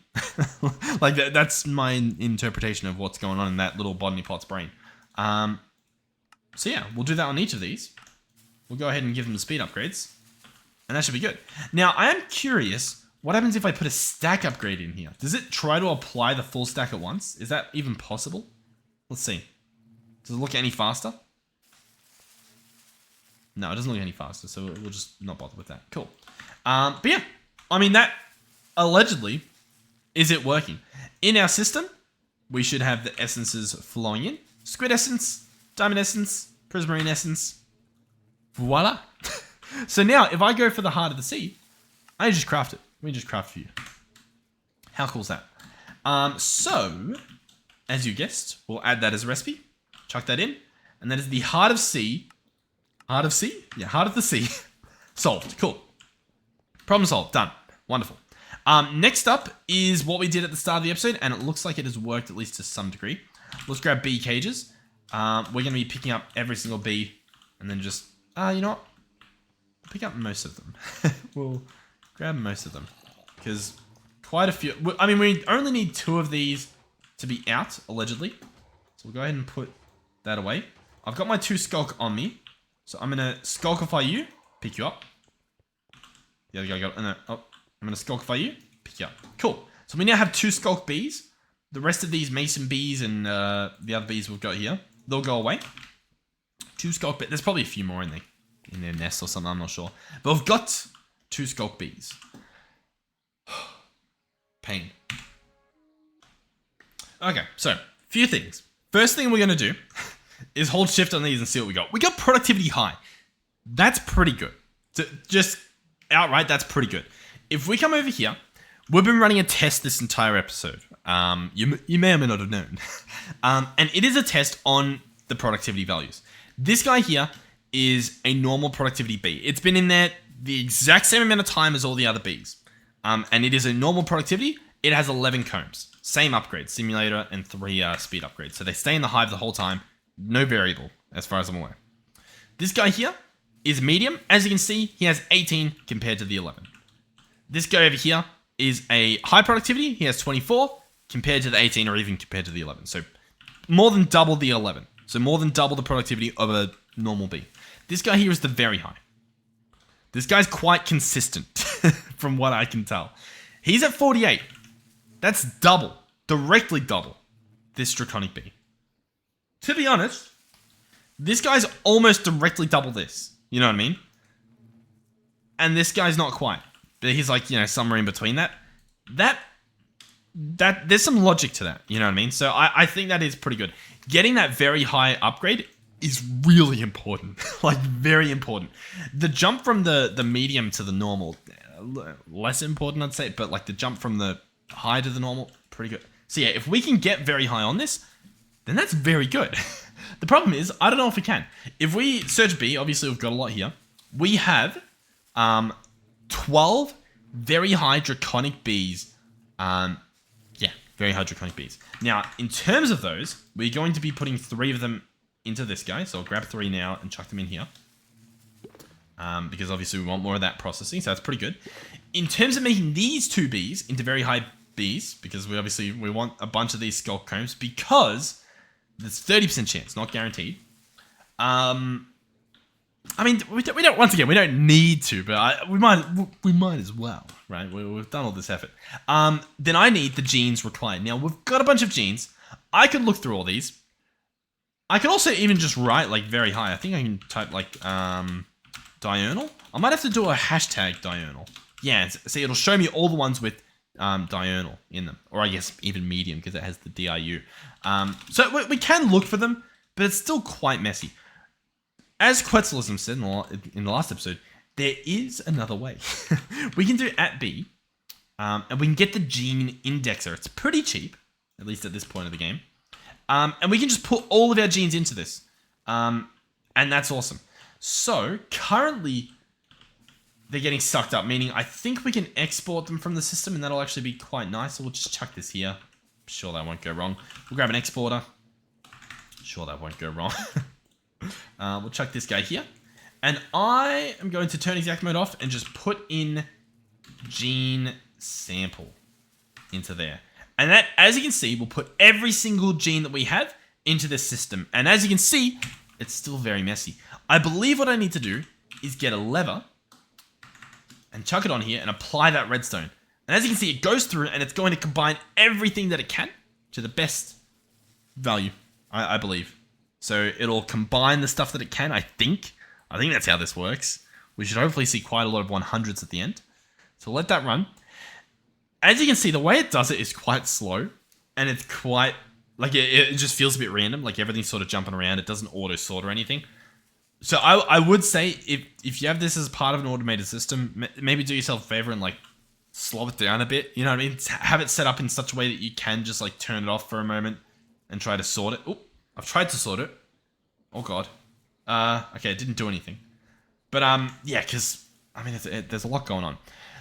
Like, that's my interpretation of what's going on in that little botany pot's brain. So yeah, we'll do that on each of these. We'll go ahead and give them the speed upgrades, and that should be good. Now, I am curious, what happens if I put a stack upgrade in here? Does it try to apply the full stack at once? Is that even possible? Let's see. Does it look any faster? No, it doesn't look any faster, so we'll just not bother with that. Cool. But yeah, I mean, that allegedly is it working. In our system, we should have the essences flowing in. Squid essence, diamond essence, prismarine essence. Voila. So now, if I go for the Heart of the Sea, I just craft it. Let me just craft for you. How cool is that? So, as you guessed, we'll add that as a recipe. Chuck that in. And that is the Heart of Sea. Heart of Sea? Yeah, Heart of the Sea. Solved. Cool. Problem solved. Done. Wonderful. Next up is what we did at the start of the episode, and it looks like it has worked at least to some degree. Let's grab bee cages. We're going to be picking up every single bee, and then just, you know what? Pick up most of them. We'll grab most of them, because quite a few, I mean, we only need 2 of these to be out, allegedly. So we'll go ahead and put that away. I've got my 2 Sculk on me, so I'm going to Skulkify you, pick you up. The other guy got, no, oh, I'm going to Skulkify you, pick you up. Cool. So we now have 2 Sculk bees. The rest of these mason bees and the other bees we've got here, they'll go away. 2 Sculk bees. There's probably a few more in their nest or something, I'm not sure. But we've got 2 Sculk bees. Pain. Okay, so, few things. First thing we're going to do is hold shift on these and see what we got. We got productivity high. That's pretty good. So just outright, that's pretty good. If we come over here, we've been running a test this entire episode. You may or may not have known. And it is a test on the productivity values. This guy here is a normal productivity bee. It's been in there the exact same amount of time as all the other bees. And it is a normal productivity. It has 11 combs. Same upgrade, simulator and 3 speed upgrades. So they stay in the hive the whole time. No variable, as far as I'm aware. This guy here is medium. As you can see, he has 18 compared to the 11. This guy over here is a high productivity. He has 24 compared to the 18 or even compared to the 11. So more than double the 11. So more than double the productivity of a normal bee. This guy here is the very high. This guy's quite consistent from what I can tell. He's at 48. That's double, directly double this draconic bee. To be honest, this guy's almost directly double this. You know what I mean? And this guy's not quite. But he's like, you know, somewhere in between that. There's some logic to that. You know what I mean? So I think that is pretty good. Getting that very high upgrade is really important. Like, very important. The jump from the medium to the normal, less important, I'd say. But, like, the jump from the high to the normal, pretty good. So, yeah, if we can get very high on this, then that's very good. The problem is, I don't know if we can. If we search B, obviously we've got a lot here. We have 12 very high draconic bees. Yeah, very high draconic bees. Now, in terms of those, we're going to be putting 3 of them into this guy. So I'll grab 3 now and chuck them in here. Because obviously we want more of that processing, so that's pretty good. In terms of making these 2 bees into very high bees, because we want a bunch of these Sculk combs, because there's 30% chance, not guaranteed. I mean, we don't need to, but we might as well, right? We've done all this effort. Then I need the genes required. Now, we've got a bunch of genes. I could look through all these. I could also even just write, like, very high. I think I can type, like, diurnal. I might have to do a hashtag diurnal. Yeah, see, it'll show me all the ones with diurnal in them. Or I guess even medium, because it has the DIU. So we can look for them, but it's still quite messy. As Quetzalism said in the last episode, there is another way. We can do @B, and we can get the gene indexer. It's pretty cheap, at least at this point of the game. And we can just put all of our genes into this. And that's awesome. So, currently, they're getting sucked up, meaning I think we can export them from the system, and that'll actually be quite nice. So we'll just chuck this here. I'm sure that won't go wrong. We'll grab an exporter. Sure that won't go wrong. We'll chuck this guy here. And I am going to turn exact mode off and just put in gene sample into there. And that, as you can see, will put every single gene that we have into the system. And as you can see, it's still very messy. I believe what I need to do is get a lever and chuck it on here and apply that redstone. And as you can see, it goes through and it's going to combine everything that it can to the best value, I believe. So it'll combine the stuff that it can, I think. I think that's how this works. We should hopefully see quite a lot of 100s at the end. So let that run. As you can see, the way it does it is quite slow. And it's quite, like, it just feels a bit random. Like, everything's sort of jumping around. It doesn't auto-sort or anything. So I would say if you have this as part of an automated system, maybe do yourself a favor and like slow it down a bit. You know what I mean? Have it set up in such a way that you can just like turn it off for a moment and try to sort it. Oh, I've tried to sort it. Oh god. Okay, it didn't do anything. But yeah, because I mean, there's a lot going on.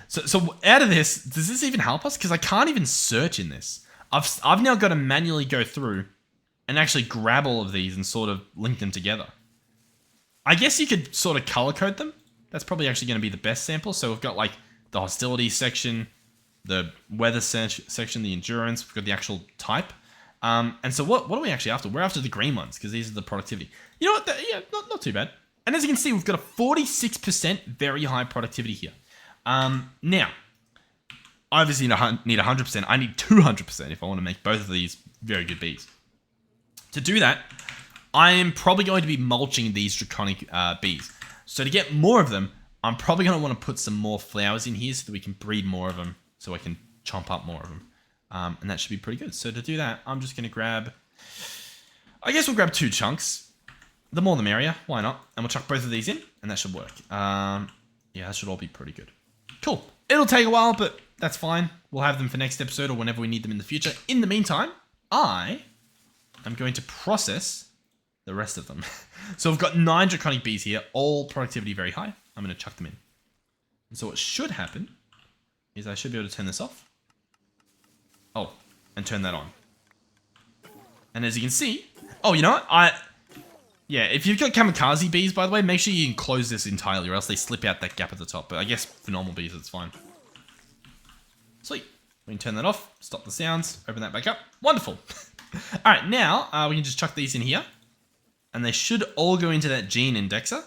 So out of this, does this even help us? Because I can't even search in this. I've now got to manually go through and actually grab all of these and sort of link them together. I guess you could sort of color code them. That's probably actually going to be the best sample. So we've got like the hostility section, the weather section, the endurance. We've got the actual type. And so what are we actually after? We're after the green ones because these are the productivity. You know what? Yeah, not too bad. And as you can see, we've got a 46% very high productivity here. Now, I obviously need 100%. I need 200% if I want to make both of these very good bees. To do that, I am probably going to be mulching these draconic bees. So to get more of them, I'm probably going to want to put some more flowers in here so that we can breed more of them, so I can chomp up more of them. And that should be pretty good. So to do that, I'm just going to grab... I guess we'll grab 2 chunks. The more the merrier. Why not? And we'll chuck both of these in, and that should work. Yeah, that should all be pretty good. Cool. It'll take a while, but that's fine. We'll have them for next episode or whenever we need them in the future. In the meantime, I'm going to process the rest of them. So we've got 9 draconic bees here, all productivity very high. I'm going to chuck them in. And so what should happen is I should be able to turn this off. Oh, and turn that on. And as you can see, oh, you know what? Yeah, if you've got kamikaze bees, by the way, make sure you close this entirely or else they slip out that gap at the top. But I guess for normal bees, it's fine. Sweet. We can turn that off, stop the sounds, open that back up. Wonderful. All right, now we can just chuck these in here. And they should all go into that gene indexer.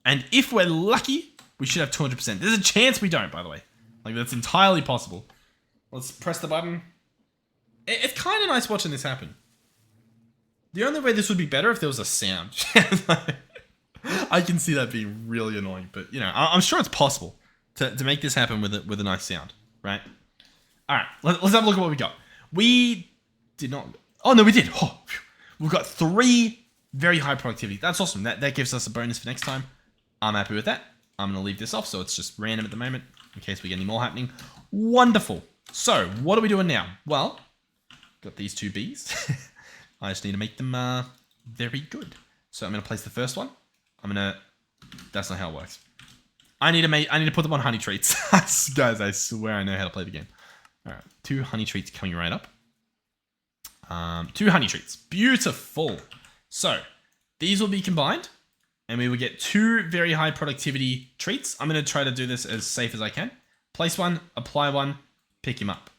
And if we're lucky, we should have 200%. There's a chance we don't, by the way. Like, that's entirely possible. Let's press the button. It's kind of nice watching this happen. The only way this would be better if there was a sound. I can see that being really annoying. But, you know, I'm sure it's possible to make this happen with a nice sound, right? All right, let's have a look at what we got. We did not... Oh, no, we did. Oh, we've got 3 very high productivity. That's awesome. That gives us a bonus for next time. I'm happy with that. I'm going to leave this off, so it's just random at the moment in case we get any more happening. Wonderful. So, what are we doing now? Well, got these 2 bees. I just need to make them very good. So I'm going to place the first one. That's not how it works. I need to put them on honey treats. Guys, I swear I know how to play the game. All right, 2 honey treats coming right up. 2 honey treats. Beautiful. So these will be combined and we will get 2 very high productivity treats. I'm going to try to do this as safe as I can. Place one, apply one, pick him up.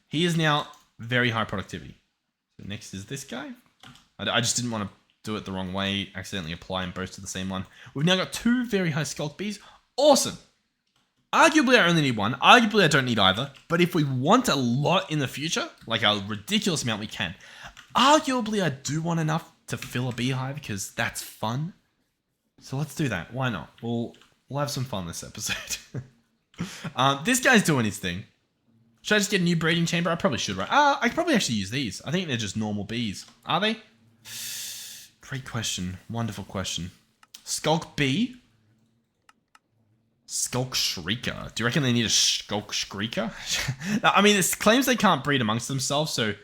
He is now very high productivity. So next is this guy. I just didn't want to do it the wrong way. Accidentally apply them both to the same one. We've now got 2 very high Sculk bees. Awesome. Arguably, I only need 1. Arguably, I don't need either. But if we want a lot in the future, like a ridiculous amount we can, arguably, I do want enough to fill a beehive because that's fun. So let's do that. Why not? We'll have some fun this episode. This guy's doing his thing. Should I just get a new breeding chamber? I probably should, right? I could probably actually use these. I think they're just normal bees. Are they? Great question. Wonderful question. Sculk bee. Sculk shrieker. Do you reckon they need a Sculk shrieker? I mean, it claims they can't breed amongst themselves, so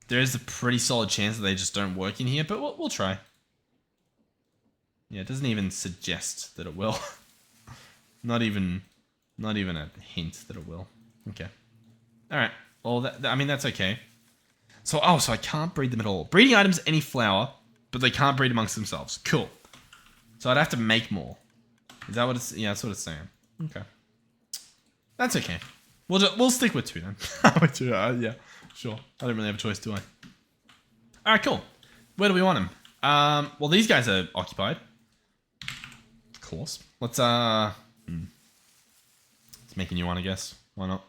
there is a pretty solid chance that they just don't work in here, but we'll try. Yeah, it doesn't even suggest that it will. Not even a hint that it will. Okay. All right. Well, I mean, that's okay. So I can't breed them at all. Breeding items, any flower, but they can't breed amongst themselves. Cool. So I'd have to make more. Is that what it's... Yeah, that's what it's saying. Okay. That's okay. We'll stick with 2 then. Yeah, sure. I don't really have a choice, do I? All right, cool. Where do we want them? Well, these guys are occupied. Of course. Let's make a new one, I guess. Why not?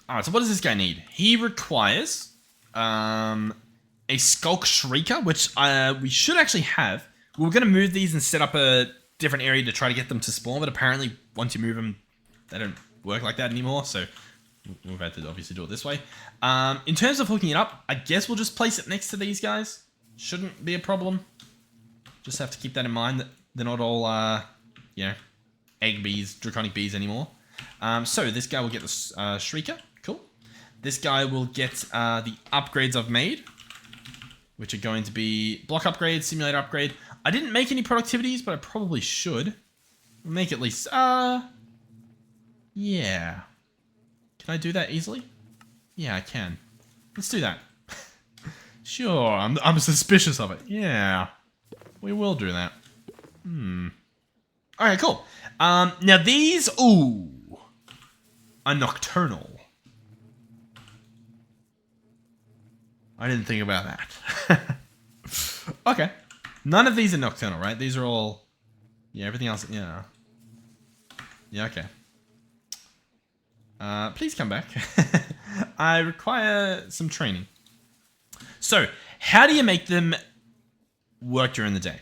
All right, so what does this guy need? He requires a Sculk Shrieker, which we should actually have. We were going to move these and set up a different area to try to get them to spawn, but apparently once you move them, they don't work like that anymore, so we've had to obviously do it this way. In terms of hooking it up, I guess we'll just place it next to these guys. Shouldn't be a problem. Just have to keep that in mind that they're not all, you know, egg bees, draconic bees anymore. So this guy will get the Shrieker. Cool. This guy will get the upgrades I've made, which are going to be block upgrade, simulator upgrade. I didn't make any productivities, but I probably should. Make at least, yeah. Can I do that easily? Yeah, I can. Let's do that. Sure, I'm suspicious of it. Yeah, we will do that. Alright, cool. Now these, ooh, are nocturnal. I didn't think about that. Okay. None of these are nocturnal, right? These are all, yeah, everything else, yeah. Yeah, okay. Please come back. I require some training. So, how do you make them work during the day?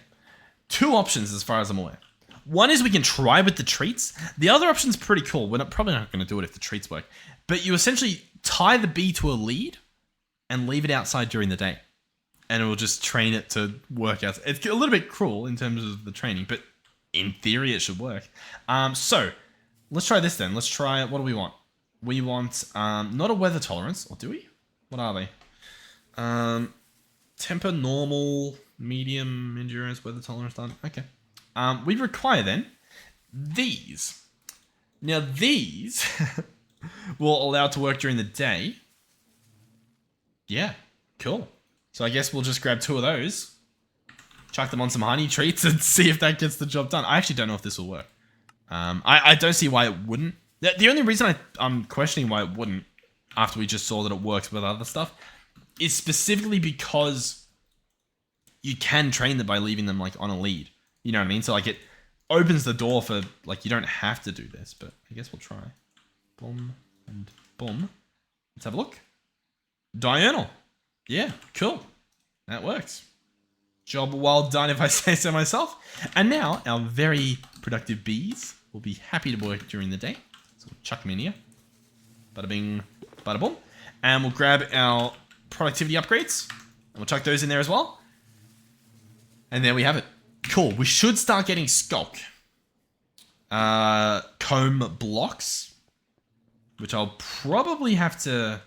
Two options as far as I'm aware. One is we can try with the treats. The other option's pretty cool. We're probably not going to do it if the treats work. But you essentially tie the bee to a lead and leave it outside during the day. And it will just train it to work out. It's a little bit cruel in terms of the training, but in theory it should work. So, let's try this then. Let's try, what do we want? We want, not a weather tolerance, or do we? What are they? Temper, normal, medium, endurance, weather tolerance, done. Okay. We require then these. Now these will allow it to work during the day. Yeah, cool. So I guess we'll just grab two of those, chuck them on some honey treats and see if that gets the job done. I actually don't know if this will work. I don't see why it wouldn't. The only reason I'm questioning why it wouldn't, after we just saw that it works with other stuff, is specifically because you can train them by leaving them like on a lead. You know what I mean? So like it opens the door for, like, you don't have to do this, but I guess we'll try. Boom and boom. Let's have a look. Diurnal. Yeah, cool. That works. Job well done if I say so myself. And now our very productive bees will be happy to work during the day. So we'll chuck them in here. Bada bing, bada boom. And we'll grab our productivity upgrades. And we'll chuck those in there as well. And there we have it. Cool. We should start getting Sculk. Comb blocks. Which I'll probably have to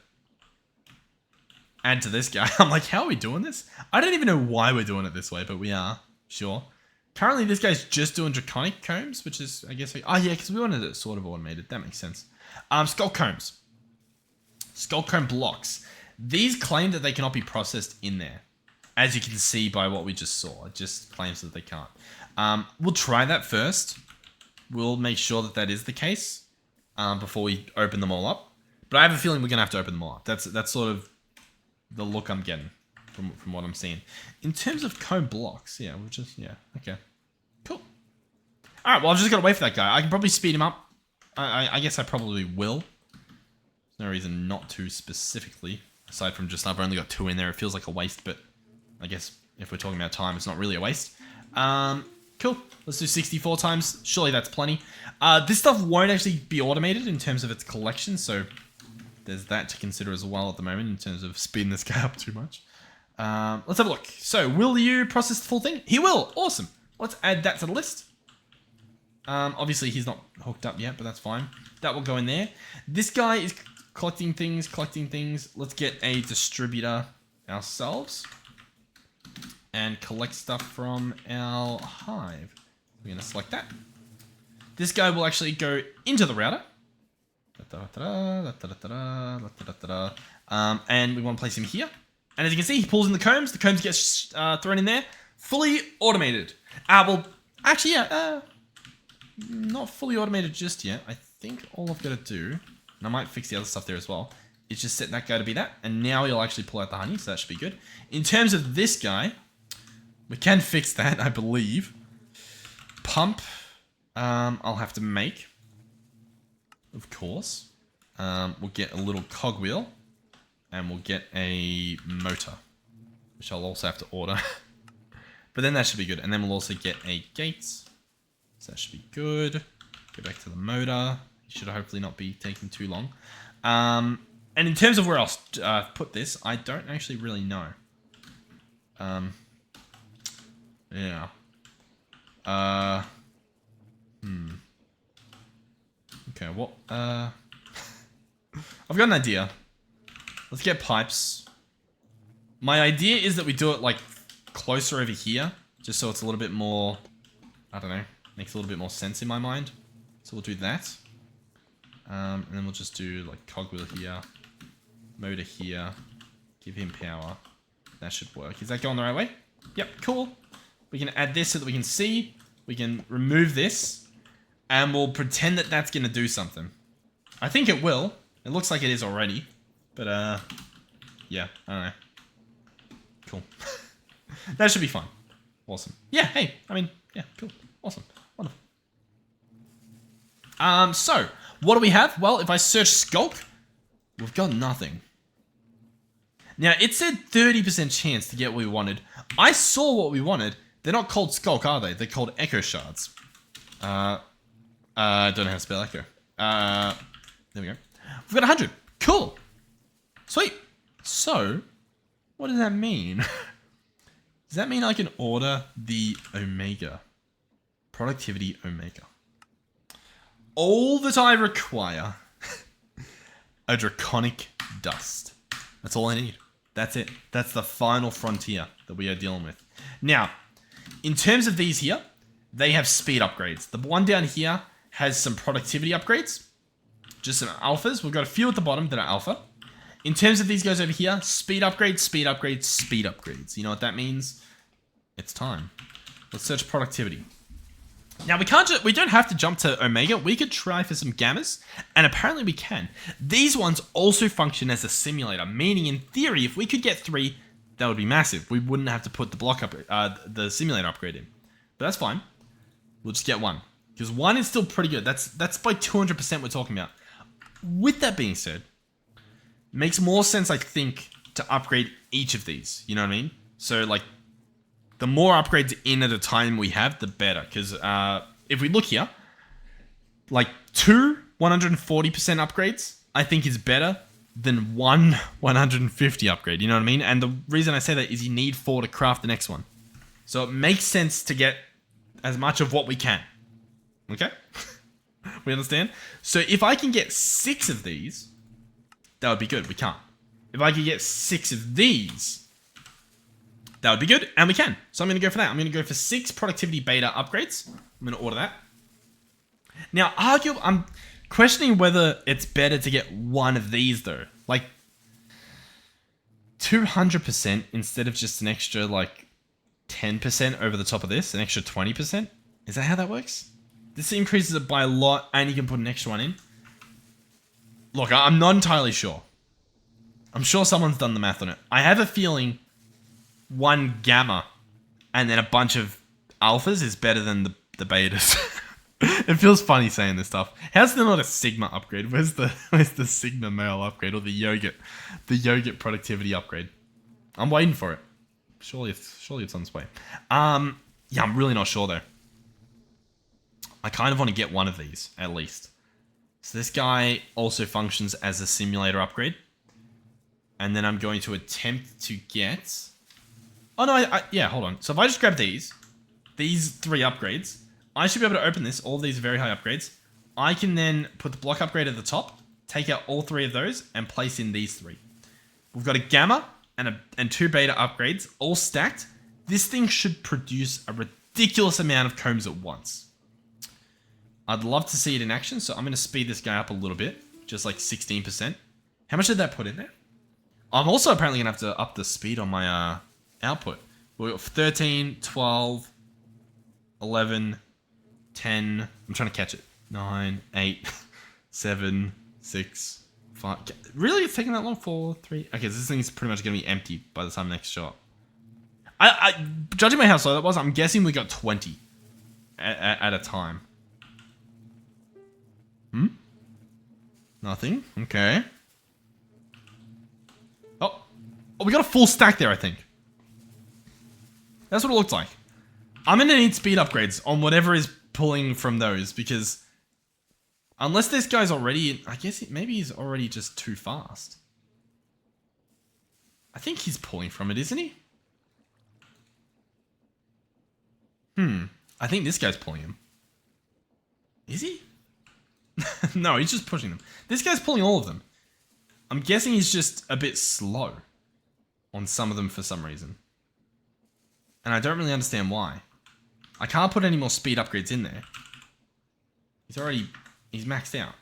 add to this guy. I'm like, how are we doing this? I don't even know why we're doing it this way, but we are. Sure. Currently, this guy's just doing draconic combs, which is, I guess, oh yeah, because we wanted it sort of automated. That makes sense. Sculk combs. Sculk comb blocks. These claim that they cannot be processed in there. As you can see by what we just saw. It just claims that they can't. We'll try that first. We'll make sure that that is the case before we open them all up. But I have a feeling we're going to have to open them all up. That's sort of the look I'm getting from what I'm seeing. In terms of comb blocks, yeah, we'll just, yeah, okay. Cool. Alright, well, I've just got to wait for that guy. I can probably speed him up. I guess I probably will. There's no reason not to specifically. Aside from just, I've only got 2 in there. It feels like a waste, but I guess if we're talking about time, it's not really a waste. Cool. Let's do 64 times. Surely that's plenty. This stuff won't actually be automated in terms of its collection, so there's that to consider as well at the moment in terms of speeding this guy up too much. Let's have a look. So, will you process the full thing? He will. Awesome. Let's add that to the list. Obviously, he's not hooked up yet, but that's fine. That will go in there. This guy is collecting things. Let's get a distributor ourselves and collect stuff from our hive. We're going to select that. This guy will actually go into the router. And we want to place him here. And as you can see, he pulls in the combs. The combs get thrown in there. Fully automated. Well, actually, yeah. Not fully automated just yet. I think all I've got to do, and I might fix the other stuff there as well, is just set that guy to be that. And now he'll actually pull out the honey, so that should be good. In terms of this guy, we can fix that, I believe. Pump, I'll have to make. Of course. We'll get a little cogwheel. And we'll get a motor. Which I'll also have to order. But then that should be good. And then we'll also get a gate. So that should be good. Go back to the motor. It should hopefully not be taking too long. And in terms of where else put this, I don't actually really know. Yeah. Okay, what? I've got an idea. Let's get pipes. My idea is that we do it, like, closer over here. Just so it's a little bit more... I don't know. Makes a little bit more sense in my mind. So we'll do that. And then we'll just do, like, cogwheel here. Motor here. Give him power. That should work. Is that going the right way? Yep, cool. We can add this so that we can see. We can remove this. And we'll pretend that that's going to do something. I think it will. It looks like it is already. But, yeah, I don't know. Cool. That should be fun. Awesome. Yeah, hey, I mean, yeah, cool. Awesome. Wonderful. So, what do we have? Well, if I search Sculk, we've got nothing. Now, it said 30% chance to get what we wanted. I saw what we wanted. They're not called Sculk, are they? They're called Echo Shards. I don't know how to spell Echo. There we go. We've got 100. Cool. Sweet. So, what does that mean? Does that mean I can order the Omega? Productivity Omega. All that I require, a draconic dust. That's all I need. That's it. That's the final frontier that we are dealing with. Now, in terms of these here, they have speed upgrades. The one down here has some productivity upgrades. Just some alphas. We've got a few at the bottom that are alpha. In terms of these guys over here, speed upgrades, speed upgrades, speed upgrades. You know what that means? It's time. Let's search productivity. Now, we don't have to jump to Omega. We could try for some gammas, and apparently we can. These ones also function as a simulator, meaning in theory, if we could get 3, that would be massive. We wouldn't have to put the block up, the simulator upgrade in. But that's fine. We'll just get 1. Because 1 is still pretty good. That's by 200% we're talking about. With that being said, it makes more sense, I think, to upgrade each of these. You know what I mean? So, like, the more upgrades in at a time we have, the better. Because if we look here, like 2 140% upgrades, I think is better than 1 150 upgrade. You know what I mean? And the reason I say that is you need 4 to craft the next one. So it makes sense to get as much of what we can. Okay? We understand? So if I can get 6 of these, that would be good. We can't. If I could get 6 of these, that would be good, and we can. So I'm going to go for that. I'm going to go for 6 productivity beta upgrades. I'm going to order that. Now, I'm questioning whether it's better to get 1 of these, though. Like, 200% instead of just an extra, like, 10% over the top of this, an extra 20%. Is that how that works? This increases it by a lot, and you can put an extra one in. Look, I'm not entirely sure. I'm sure someone's done the math on it. I have a feeling 1 gamma and then a bunch of alphas is better than the betas. It feels funny saying this stuff. How's there not a sigma upgrade? Where's the sigma male upgrade or the yogurt productivity upgrade? I'm waiting for it. Surely it's on its way. Yeah, I'm really not sure though. I kind of want to get 1 of these at least. So this guy also functions as a simulator upgrade. And then I'm going to attempt to get... Oh, no, yeah, hold on. So if I just grab these 3 upgrades, I should be able to open this, all of these very high upgrades. I can then put the block upgrade at the top, take out all 3 of those, and place in these 3. We've got a gamma and 2 beta upgrades, all stacked. This thing should produce a ridiculous amount of combs at once. I'd love to see it in action, so I'm going to speed this guy up a little bit, just like 16%. How much did that put in there? I'm also apparently going to have to up the speed on my output. We've got 13, 12, 11, 10. I'm trying to catch it. 9, 8, 7, 6, 5. Really? It's taking that long? 4, 3. Okay, so this thing's pretty much going to be empty by the time next shot. Judging by how slow that was, I'm guessing we got 20 at a time. Nothing. Okay. Oh, we got a full stack there, I think. That's what it looks like. I'm going to need speed upgrades on whatever is pulling from those, because unless this guy's already... I guess maybe he's already just too fast. I think he's pulling from it, isn't he? I think this guy's pulling him. Is he? No, he's just pushing them. This guy's pulling all of them. I'm guessing he's just a bit slow on some of them for some reason. And I don't really understand why. I can't put any more speed upgrades in there. He's maxed out.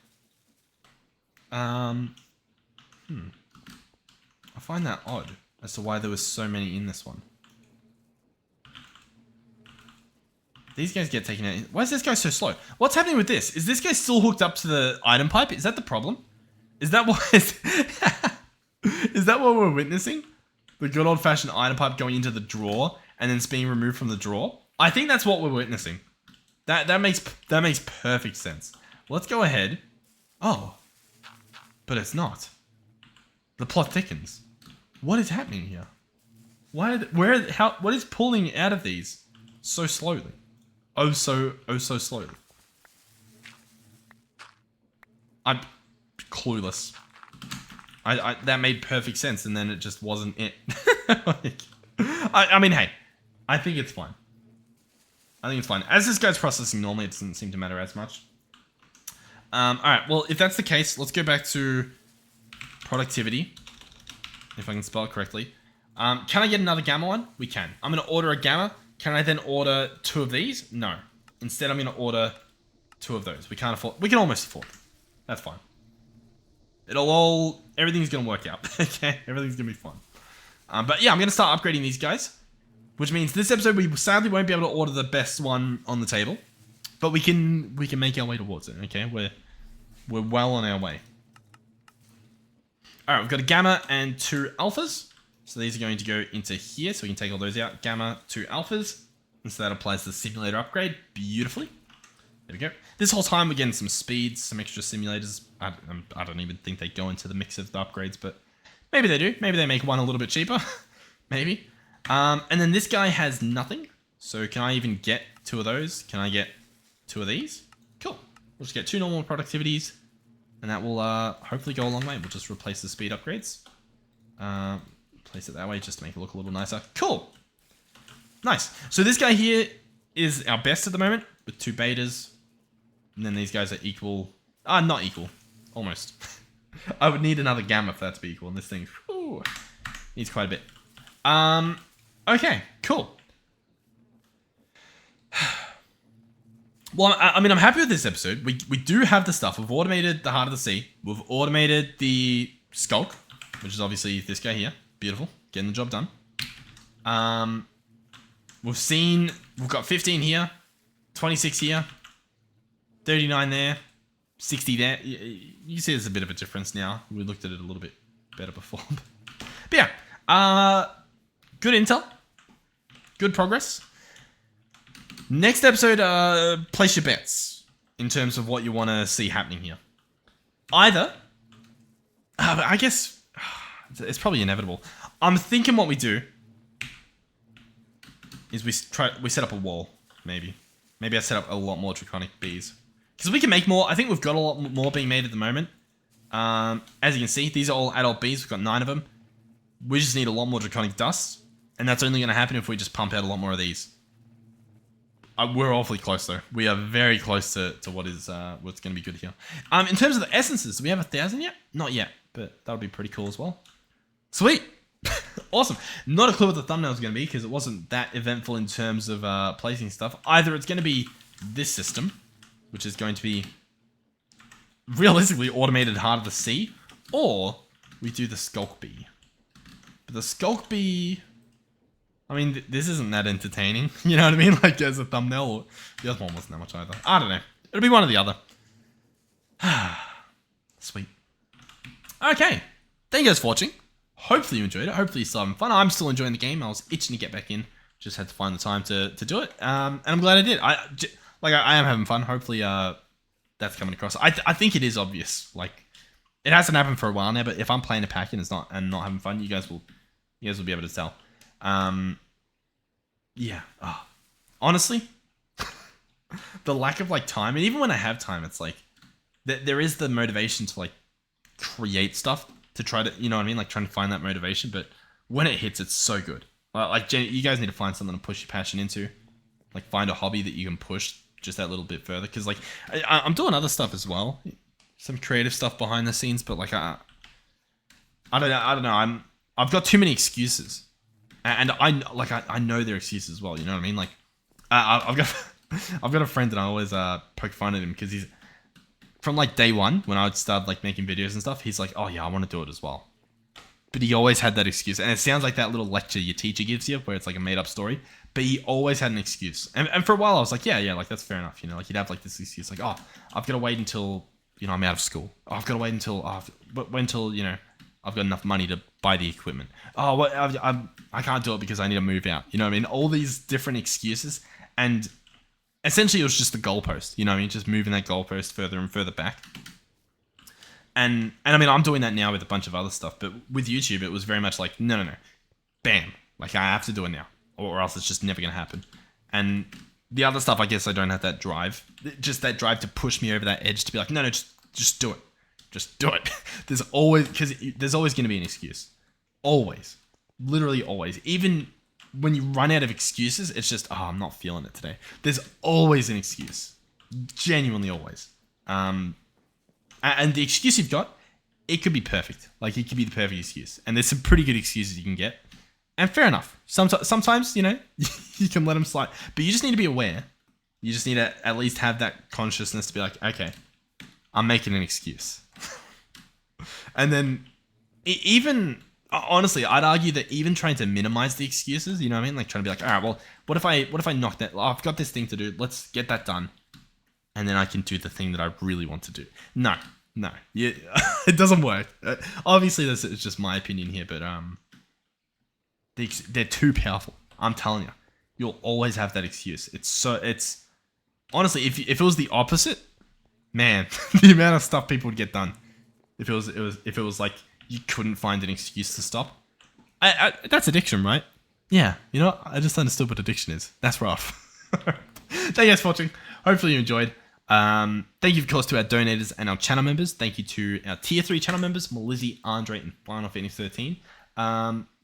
I find that odd as to why there was so many in this one. These guys get taken out. Why is this guy so slow? What's happening with this? Is this guy still hooked up to the item pipe? Is that the problem? Is that what is that what we're witnessing? The good old-fashioned item pipe going into the drawer and then it's being removed from the drawer? I think that's what we're witnessing. That makes perfect sense. Let's go ahead. Oh. But it's not. The plot thickens. What is happening here? What is pulling out of these so slowly? Oh so slowly. I'm clueless. That made perfect sense, and then it just wasn't it. I mean, hey, I think it's fine. I think it's fine. As this guy's processing normally, it doesn't seem to matter as much. Alright, well, if that's the case, let's go back to productivity. If I can spell it correctly. Can I get another gamma one? We can. I'm going to order a gamma. Can I then order 2 of these? No. Instead, I'm going to order 2 of those. We can't afford... We can almost afford. That's fine. Everything's going to work out. Okay? Everything's going to be fine. But yeah, I'm going to start upgrading these guys. Which means this episode, we sadly won't be able to order the best one on the table. But we can make our way towards it, okay? We're well on our way. Alright, we've got a gamma and 2 alphas. So these are going to go into here, so we can take all those out. Gamma, 2 alphas. And so that applies the simulator upgrade beautifully. There we go. This whole time we're getting some speeds, some extra simulators. I don't even think they go into the mix of the upgrades, but maybe they do. Maybe they make one a little bit cheaper. Maybe. And then this guy has nothing. So can I even get 2 of those? Can I get 2 of these? Cool. We'll just get 2 normal productivities. And that will hopefully go a long way. We'll just replace the speed upgrades. Place it that way just to make it look a little nicer. Cool. Nice. So this guy here is our best at the moment with 2 betas. And then these guys are equal. Not equal. Almost. I would need another gamma for that to be equal. And this thing needs quite a bit. Okay, cool. Well, I mean, I'm happy with this episode. We do have the stuff. We've automated the Heart of the Sea. We've automated the Sculk, which is obviously this guy here. Beautiful. Getting the job done. We've got 15 here, 26 here, 39 there, 60 there. You see there's a bit of a difference now. We looked at it a little bit better before. But yeah, good intel. Good progress. Next episode, place your bets in terms of what you want to see happening here. Either, I guess, it's probably inevitable. I'm thinking what we do is we set up a wall, maybe. Maybe I set up a lot more draconic bees. Because we can make more. I think we've got a lot more being made at the moment. As you can see, these are all adult bees. We've got 9 of them. We just need a lot more draconic dust. And that's only going to happen if we just pump out a lot more of these. We're awfully close though. We are very close to what's going to be good here. In terms of the essences, do we have 1,000 yet? Not yet, but that'll be pretty cool as well. Sweet. Awesome. Not a clue what the thumbnail is going to be because it wasn't that eventful in terms of placing stuff. Either it's going to be this system, which is going to be realistically automated Heart of the Sea, or we do the Sculk Bee. But the Sculk Bee... I mean, this isn't that entertaining. You know what I mean? Like, as a thumbnail. Or the other one wasn't that much either. I don't know. It'll be one or the other. Sweet. Okay. Thank you guys for watching. Hopefully you enjoyed it. Hopefully you're still having fun. I'm still enjoying the game. I was itching to get back in. Just had to find the time to do it. And I'm glad I did. I am having fun. Hopefully that's coming across. I think it is obvious. Like, it hasn't happened for a while now, but if I'm playing a pack and not having fun, you guys will be able to tell. Yeah. Oh. Honestly, the lack of like time, and even when I have time, it's like there is the motivation to like create stuff to try to, you know what I mean, like trying to find that motivation. But when it hits, it's so good. Like you guys need to find something to push your passion into. Like find a hobby that you can push just that little bit further. Because like I'm doing other stuff as well, some creative stuff behind the scenes, but like I don't know. I've got too many excuses, and I know their excuses as well. You know what I mean? Like I've got I've got a friend and I always poke fun at him because he's from like day one when I would start like making videos and stuff. He's like, oh yeah, I want to do it as well. But he always had that excuse. And it sounds like that little lecture your teacher gives you where it's like a made up story. But he always had an excuse. And for a while I was like, yeah, like that's fair enough. You know, like he'd have like this excuse like, oh, I've got to wait until, you know, I'm out of school. Oh, I've got to wait until, you know, I've got enough money to buy the equipment. Oh, I can't do it because I need to move out. You know what I mean? All these different excuses. And essentially it was just the goalpost. You know what I mean? Just moving that goalpost further and further back. And I mean, I'm doing that now with a bunch of other stuff, but with YouTube, it was very much like, no. Bam. Like, I have to do it now, or else it's just never going to happen. And the other stuff, I guess I don't have that drive. Just that drive to push me over that edge to be like, no, just do it. Just do it. There's always going to be an excuse. Always. Literally always. Even when you run out of excuses, it's just, oh, I'm not feeling it today. There's always an excuse. Genuinely always. And the excuse you've got, it could be perfect. Like, it could be the perfect excuse. And there's some pretty good excuses you can get. And fair enough. Sometimes, you know, you can let them slide. But you just need to be aware. You just need to at least have that consciousness to be like, okay, I'm making an excuse. And then, honestly, I'd argue that even trying to minimize the excuses, you know what I mean? Like, trying to be like, all right, well, what if I knock that? I've got this thing to do. Let's get that done. And then I can do the thing that I really want to do. No. Yeah, it doesn't work. Obviously, this is just my opinion here, but they're too powerful. I'm telling you, you'll always have that excuse. It's honestly, if it was the opposite, man, the amount of stuff people would get done. If it was like you couldn't find an excuse to stop, that's addiction, right? Yeah, you know, I just understood what addiction is. That's rough. Thank you guys for watching. Hopefully you enjoyed. Thank you, of course, to our donators and our channel members. Thank you to our tier 3 channel members, Melizzy, Andre, and Final Fantasy 13.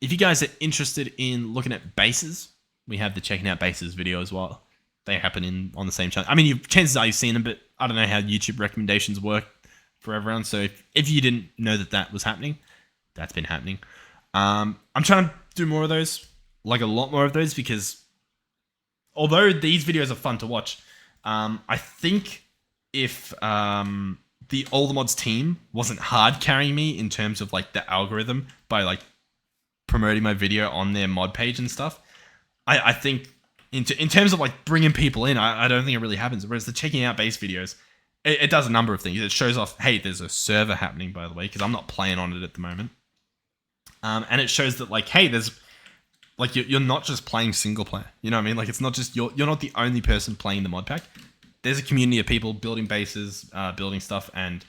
If you guys are interested in looking at bases, we have the checking out bases video as well. They happen on the same channel. I mean, chances are you've seen them, but I don't know how YouTube recommendations work for everyone. So if you didn't know that was happening, that's been happening. I'm trying to do more of those, like a lot more of those, because although these videos are fun to watch, I think if the All the Mods team wasn't hard carrying me in terms of like the algorithm by like promoting my video on their mod page and stuff, I think in terms of like bringing people in, I don't think it really happens. Whereas the checking out base videos, it does a number of things. It shows off, hey, there's a server happening, by the way, because I'm not playing on it at the moment. And it shows that like, hey, there's like you're not just playing single player. You know what I mean? Like it's not just you're not the only person playing the mod pack. There's a community of people building bases, building stuff, and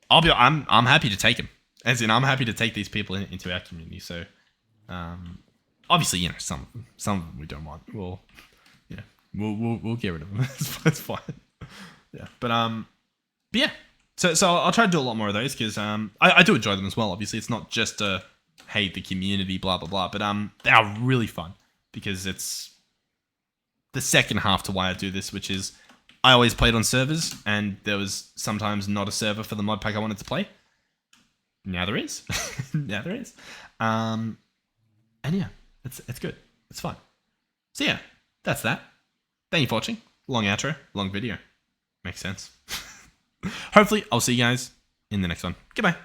I'm happy to take them. As in, I'm happy to take these people into our community. So, obviously, you know, some of them we don't want. We'll get rid of them. It's fine. Yeah, but yeah. So I'll try to do a lot more of those because I do enjoy them as well. Obviously, it's not just hey, the community, blah blah blah. But they are really fun because it's the second half to why I do this, which is I always played on servers, and there was sometimes not a server for the mod pack I wanted to play. Now there is. Now there is. And yeah, it's good. It's fun. So yeah, that's that. Thank you for watching. Long outro, long video. Makes sense. Hopefully, I'll see you guys in the next one. Goodbye.